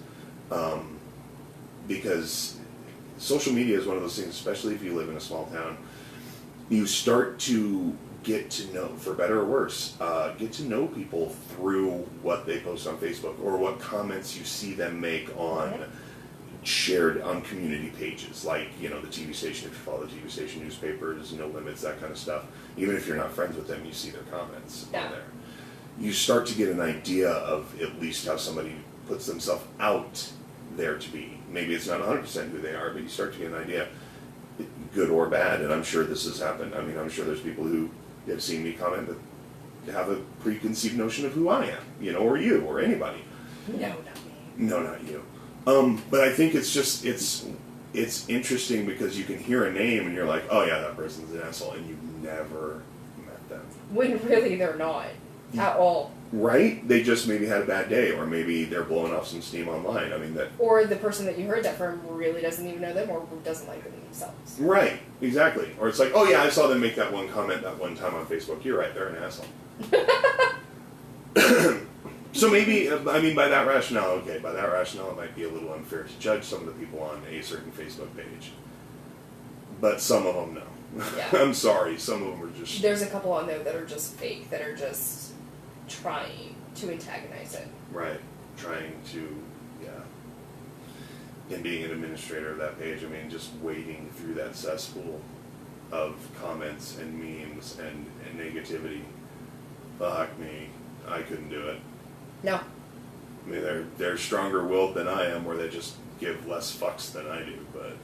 Because social media is one of those things, especially if you live in a small town, you start to get to know, for better or worse, get to know people through what they post on Facebook or what comments you see them make on shared on community pages, like, the TV station, if you follow the TV station, newspapers, No Limits, that kind of stuff. Even if you're not friends with them, you see their comments on there. You start to get an idea of at least how somebody puts themselves out there to be. Maybe it's not 100% who they are, but you start to get an idea, good or bad, and I'm sure this has happened. I'm sure there's people who have seen me comment that have a preconceived notion of who I am, or you, or anybody. No, not me. No, not you. But I think it's just, it's interesting because you can hear a name and you're like, oh yeah, that person's an asshole, and you've never met them. When really they're not. At all. Right? They just maybe had a bad day, or maybe they're blowing off some steam online. Or the person that you heard that from really doesn't even know them or doesn't like them themselves. Right, exactly. Or it's like, oh yeah, I saw them make that one comment that one time on Facebook. You're right, they're an asshole. So maybe, by that rationale, it might be a little unfair to judge some of the people on a certain Facebook page. But some of them, no. Yeah. I'm sorry, some of them are just... There's a couple on there that are just fake, that are just trying to antagonize it. Right. Trying to, and being an administrator of that page, just wading through that cesspool of comments and memes and negativity. Fuck me. I couldn't do it. No. I mean, they're stronger willed than I am, where they just give less fucks than I do. But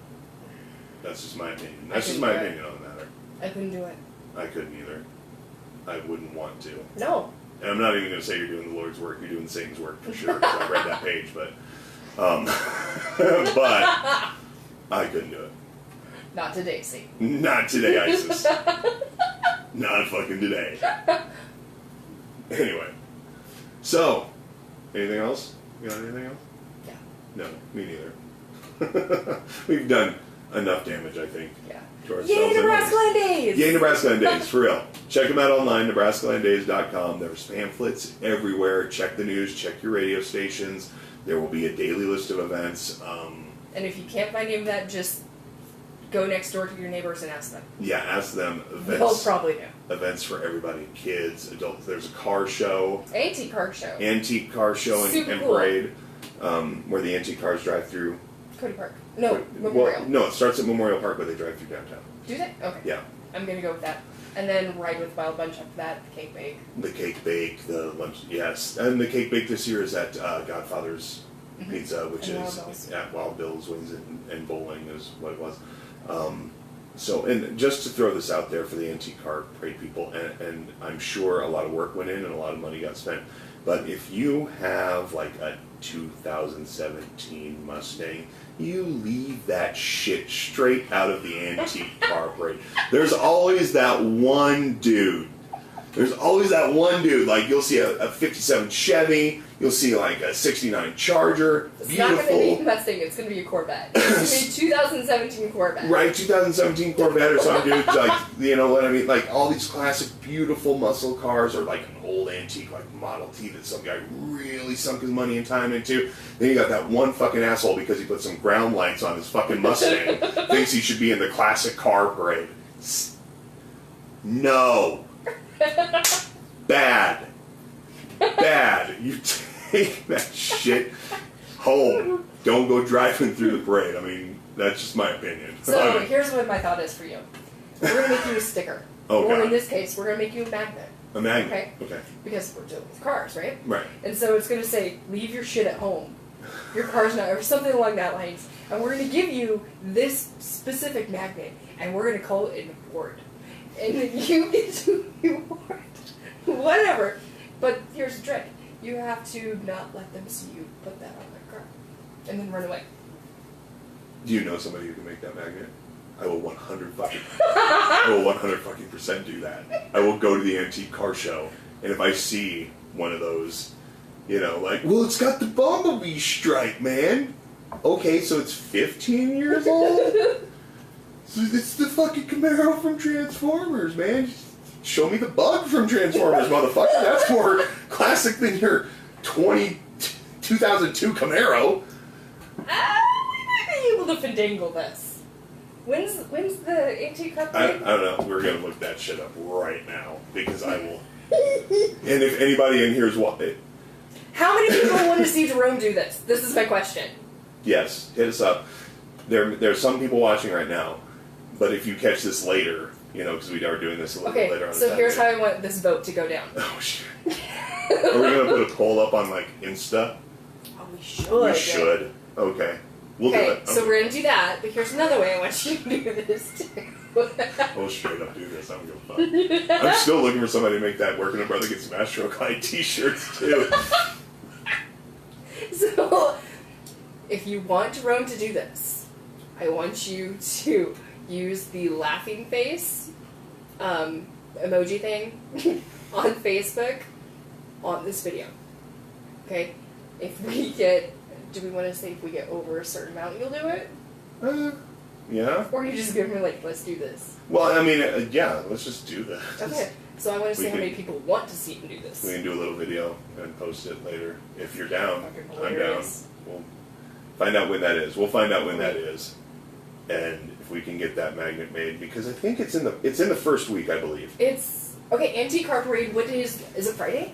that's just my opinion. That's just my opinion on the matter. I couldn't do it. I couldn't either. I wouldn't want to. No. And I'm not even going to say you're doing the Lord's work. You're doing Satan's work for sure. 'Cause I read that page, but but I couldn't do it. Not today, Satan. Not today, ISIS. Not fucking today. Anyway, so anything else? You got anything else? Yeah. No, me neither. We've done enough damage, I think. Yeah. To ourselves. Yay, NebraskaLand Days! Yay, NebraskaLand Days, for real. Check them out online, NebraskaLandDays.com. There's pamphlets everywhere. Check the news, check your radio stations. There will be a daily list of events. And if you can't find any of that, just go next door to your neighbors and ask them. Yeah, ask them. They'll Events, probably know. events for everybody, kids, adults. There's a car show. Antique car show. Antique car show Super and cool. parade, where the antique cars drive through. Cody Park. No, Memorial. Well, no, it starts at Memorial Park, but they drive through downtown. Do they? Okay. Yeah. I'm gonna go with that. And then ride with Wild Bunch after that, the cake bake. The cake bake, the lunch, yes. And the cake bake this year is at Godfather's Pizza, which And is Wild Bill's. at Wild Bill's Wings and Bowling is what it was. So, and just to throw this out there for the antique car parade people, and I'm sure a lot of work went in and a lot of money got spent, but if you have like a 2017 Mustang, you leave that shit straight out of the antique car parade. There's always that one dude. Like, you'll see a 57 Chevy, you'll see like a 69 Charger, It's beautiful. not gonna be a Mustang, it's gonna be a Corvette. It's gonna be a 2017 Corvette. Right, 2017 Corvette or something, dude. Like, you know what I mean? Like, all these classic, beautiful muscle cars, or like an old antique, like Model T that some guy really sunk his money and time into. Then you got that one fucking asshole because he put some ground lights on his fucking Mustang, thinks he should be in the classic car parade. No. Bad. You take that shit home. Don't go driving through the parade. I mean, that's just my opinion. So here's what my thought is for you. We're gonna make you a sticker. Oh, or God. in this case, we're gonna make you a magnet. A magnet. Okay. Okay. Because we're dealing with cars, right? Right. And so it's gonna say, leave your shit at home. Your car's not, or something along that lines. And we're gonna give you this specific magnet, and we're gonna call it an award. And then you get to reward. Whatever. But here's the trick. You have to not let them see you put that on their car. And then run away. Do you know somebody who can make that magnet? I will 100 fucking percent do that. I will go to the antique car show, and if I see one of those, you know, like, well, it's got the bumblebee stripe, man. Okay, so it's 15 years old? So it's the fucking Camaro from Transformers, man. Show me the bug from Transformers, motherfucker. That's more classic than your 2002 Camaro. We might be able to finagle this. When's the antique car I parade? don't know. We're going to look that shit up right now, because I will. And if anybody in here is watching, How many people want to see Jerome do this? This is my question. yes, hit us up. There's some people watching right now, but if you catch this later, you know, because we are doing this a little bit later Okay, on. so here's how I want this vote to go down. Oh shit! Are we gonna put a poll up on like Insta? Oh, we should. We should. Okay, we'll do Okay, it. so we're gonna do that, but here's another way I want you to do this too. We'll straight up do this. I don't give a fuck. I'm still looking for somebody to make that Working a Brother Gets some Astro Clyde t-shirts too. So, if you want Jerome to do this, I want you to use the laughing face emoji thing on Facebook on this video. Okay? If we get, do we want to say if we get over a certain amount, you'll do it? Yeah. Or you just give me like, let's do this. Well, I mean, yeah. Let's just do that. Okay. So I want to see We how many can- people want to see him do this. We can do a little video and post it later. If you're down, Fucking I'm down. hilarious. We'll find out when that is. We'll find out when that is, and if we can get that magnet made, because I think it's in the first week, I believe. It's okay. Antique Car Parade. What is it? Friday?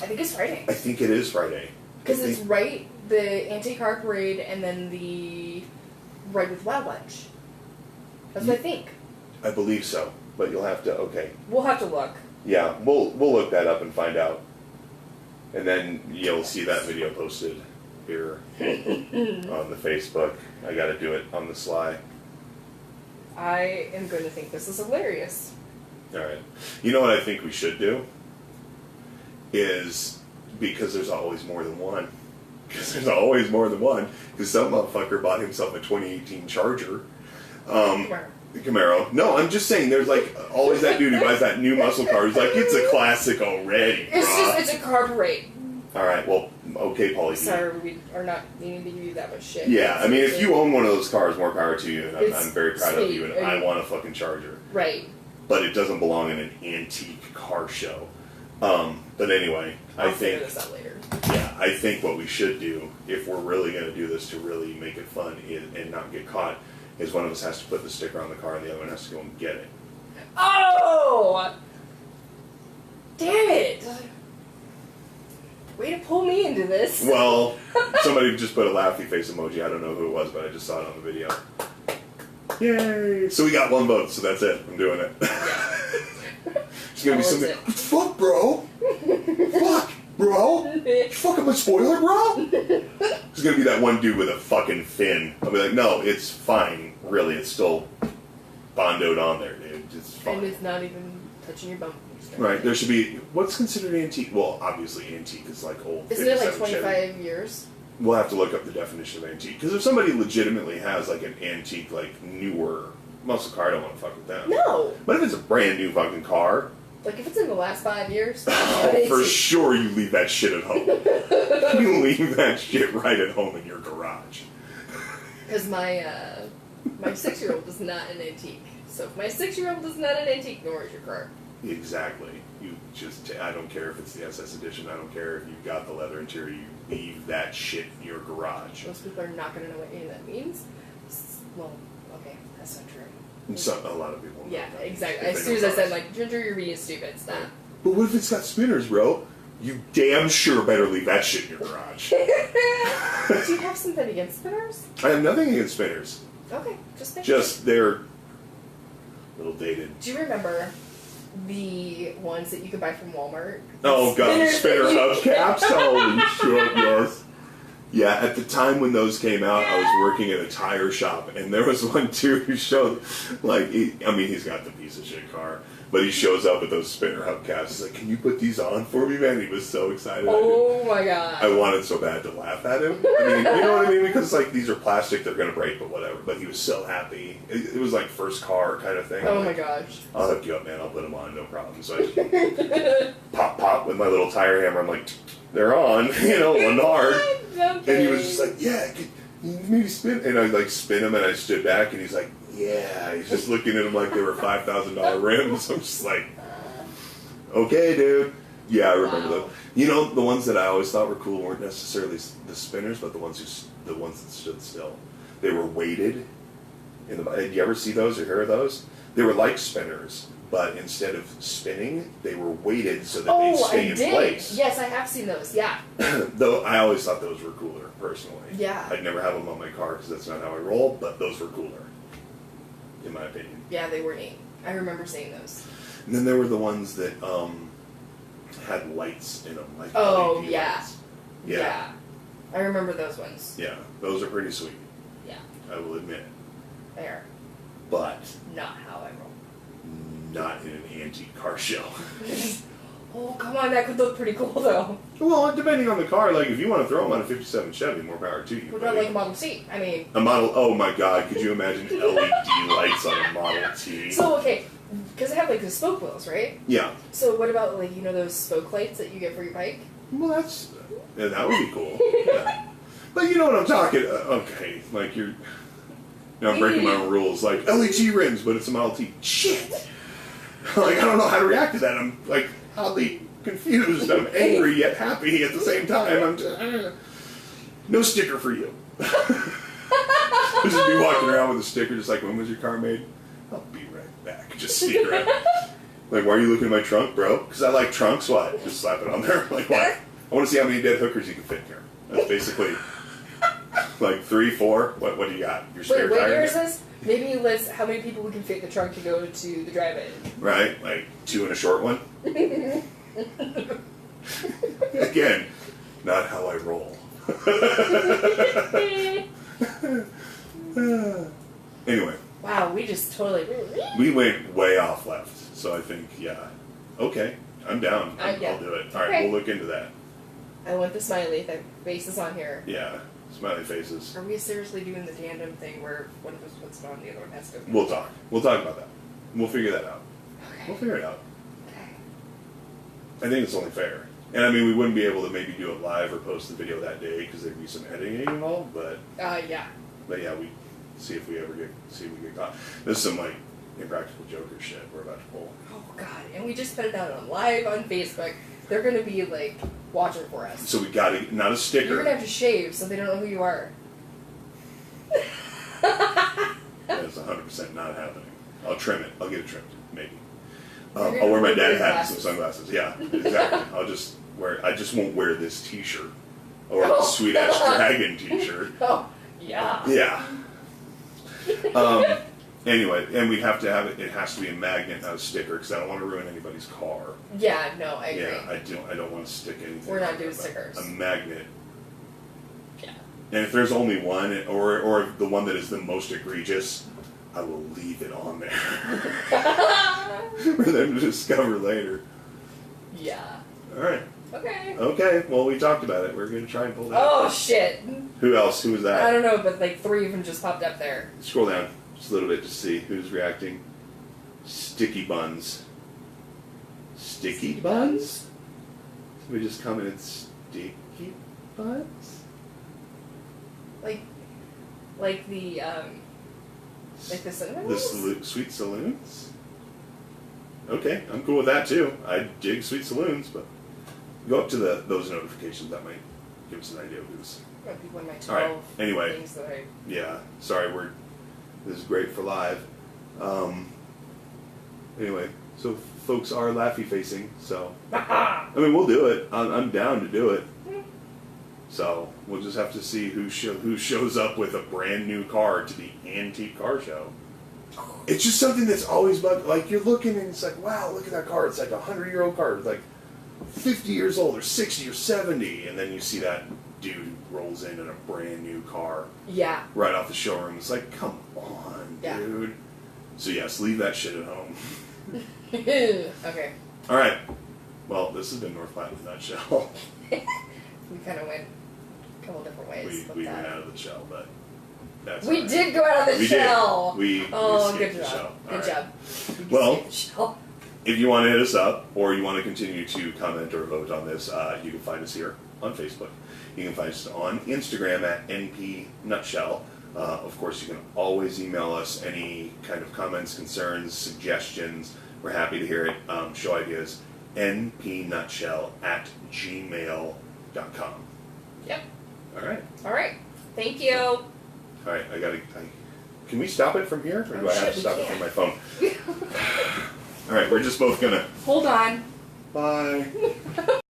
I think it's Friday. I think it is Friday. Because I it's think- right the Antique Car Parade and then the Ride with Wild Bunch. That's what I think. I believe so, but you'll have to. Okay. We'll have to look. Yeah, we'll look that up and find out. And then you'll see that video posted here on the Facebook. I got to do it on the sly. I am going to think this is hilarious. All right. You know what I think we should do? Is because there's always more than one. Because there's always more than one. Because some motherfucker bought himself a 2018 Charger. Camaro. No, I'm just saying there's like always that dude who buys that new muscle car who's like, it's a classic already. It's a car parade. Alright, well, okay, Paulie. Sorry, we are not meaning to give you that much shit. Yeah, I mean, if you own one of those cars, more power to you, and I'm very proud of you, and I want a fucking Charger. Right. But it doesn't belong in an antique car show. But anyway, I'll figure this out later. Yeah, I think what we should do, if we're really going to do this to really make it fun and not get caught, is one of us has to put the sticker on the car and the other one has to go and get it. Oh! Damn it! Way to pull me into this. Well, somebody just put a laughy face emoji. I don't know who it was, but I just saw it on the video. Yay! So we got one vote, so that's it. I'm doing it. It's going to be something, fuck, bro! Fuck, bro! You fucking my spoiler, bro! It's going to be that one dude with a fucking fin. I'll be like, no, it's fine. Really, it's still bondoed on there, dude. It's fine. And it's not even touching your bump. Right, there should be, what's considered antique? Well, obviously antique is like old. Isn't it like 25 years? We'll have to look up the definition of antique. Because if somebody legitimately has like an antique, like newer muscle car, I don't want to fuck with them. No! But if it's a brand new fucking car... Like if it's in the last 5 years... Oh, for sure you leave that shit at home. You leave that shit right at home in your garage. Because my 6-year-old is not an antique. So if my 6-year-old is not an antique, nor is your car. Exactly. You just, I don't care if it's the SS edition, I don't care if you've got the leather interior, you leave that shit in your garage. Most people are not going to know what any of that means. Well, okay, that's not true. A lot of people know. Yeah, exactly. As soon as I said, like, Ginger, you're being stupid, stop. But what if it's got spinners, bro? You damn sure better leave that shit in your garage. Do you have something against spinners? I have nothing against spinners. Okay, just think. Just, they're a little dated. Do you remember the ones that you could buy from Walmart? Oh god, spinner hubcaps? Holy shit, yes. Yeah, at the time when those came out, I was working at a tire shop, and there was one too who showed, like, he's got the piece of shit car, but he shows up with those spinner hubcaps. He's like, "Can you put these on for me, man?" He was so excited. Oh my god. I wanted so bad to laugh at him. I mean, you know what I mean? Because, like, these are plastic, they're going to break, but whatever. But he was so happy. It was like first car kind of thing. Oh my like, gosh. I'll hook you up, man. I'll put them on, no problem. So I just pop with my little tire hammer. I'm like, they're on, one hard. Okay. And he was just like, yeah, can you maybe spin? And I like spin him, and I stood back, and he's like, yeah. He's just looking at him like they were $5,000 rims. I'm just like, okay, dude. Yeah, I remember those. The ones that I always thought were cool weren't necessarily the spinners, but the ones that stood still. They were weighted. Did you ever see those or hear of those? They were like spinners, but instead of spinning, they were weighted so that they stay in place. Yes, I have seen those. Yeah. Though I always thought those were cooler, personally. Yeah. I'd never have them on my car because that's not how I roll, but those were cooler, in my opinion. Yeah, they were neat. I remember seeing those. And then there were the ones that had lights in them, like oh LED yeah. lights. Yeah. I remember those ones. Yeah, those are pretty sweet. Yeah. I will admit. They are. But not how I roll. Not in an antique car show. Oh, come on, that could look pretty cool though. Well, depending on the car, like if you want to throw them on a 57 Chevy, more power to you. What about like a Model T? I mean... A Model, oh my god, could you imagine LED lights on a Model T? So, okay, because they have like the spoke wheels, right? Yeah. So what about like, those spoke lights that you get for your bike? Well, that would be cool. Yeah. But you know what I'm talking, okay, like I'm breaking my own rules, like LED rims, but it's a Model T. Shit! Like, I don't know how to react to that. I'm like oddly confused. I'm angry yet happy at the same time. I'm just, no sticker for you. I'll just be walking around with a sticker, just like, when was your car made? I'll be right back. Just sneak around. Like, why are you looking at my trunk, bro? Because I like trunks. What? Just slap it on there. Like, what? I want to see how many dead hookers you can fit in here. That's basically like 3, 4. What do you got? Your spare Wait, what tire? year is this? Maybe list how many people we can fit in the trunk to go to the drive-in. Right, like 2 and a short one. Again, not how I roll. Anyway. Wow, we just totally... We went way off left, so I think, yeah. Okay, I'm down. Yeah. I'll do it. All right, Okay. we'll look into that. I want the smiley faces on here. Yeah, smiley faces. Are we seriously doing the tandem thing where one of us puts it on, the other one has to go? We'll talk. We'll talk about that. We'll figure that out. Okay. We'll figure it out. Okay. I think it's only fair. And I mean, we wouldn't be able to maybe do it live or post the video that day because there'd be some editing involved, but Yeah. yeah, we see if we get caught. This is some like impractical Joker shit we're about to pull. Oh god, and we just put it out on live on Facebook. They're gonna be like watching for us. So we got to not a sticker. You're gonna have to shave so they don't know who you are. That is 100% not happening. I'll trim it. I'll get it trimmed, maybe. You're I'll gonna wear my wear dad hat and some glasses. sunglasses. Yeah, exactly. I just won't wear this T-shirt or the Oh. sweet ass dragon T-shirt. Oh, yeah. Yeah. Anyway, and we have to have it. It has to be a magnet, not a sticker, because I don't want to ruin anybody's car. Yeah, no, I agree. Yeah, I don't want to stick anything. We're not on doing it, but stickers. A magnet. Yeah. And if there's only one, or the one that is the most egregious, I will leave it on there for them to discover later. Yeah. All right. Okay. Okay. Well, we talked about it. We're going to try and pull that. Oh, shit. Who else? Who was that? I don't know, but like 3 of them just popped up there. Scroll down just a little bit to see who's reacting. Sticky buns. Sticky buns? Somebody just commented sticky buns? Like the, like the cinnamon The rolls? sweet saloons? Okay, I'm cool with that too. I dig sweet saloons, but go up to those notifications. That might give us an idea of who's. Might be one of my 12 All right, anyway. things that I... Yeah, sorry, this is great for live. Anyway, so folks are laughy facing, so I mean we'll do it. I'm down to do it. So we'll just have to see who shows up with a brand new car to the antique car show. It's just something that's always like you're looking and it's like, wow, look at that car. It's like 100-year-old car. It's like 50 years old or 60 or 70, and then you see that dude who rolls in a brand new car. Yeah. Right off the showroom. It's like, come on, Yeah. dude. So yes, leave that shit at home. Okay. All right. Well, this has been North Platte in a nutshell. We kind of went a couple different ways. we went out of the shell, but that's We all right. did go out of the We shell. did. We Oh, escaped good the shell. job. All Good right. job. You Well, escaped the shell. If you want to hit us up or you want to continue to comment or vote on this, you can find us here on Facebook. You can find us on Instagram at NPNutshell. Of course, you can always email us any kind of comments, concerns, suggestions. We're happy to hear it. Show ideas. npnutshell@gmail.com. Yep. All right. All right. Thank you. All right. Can we stop it from here, or do I have shit, to stop we it from can't. my phone? All right. We're just both gonna. Hold on. Bye.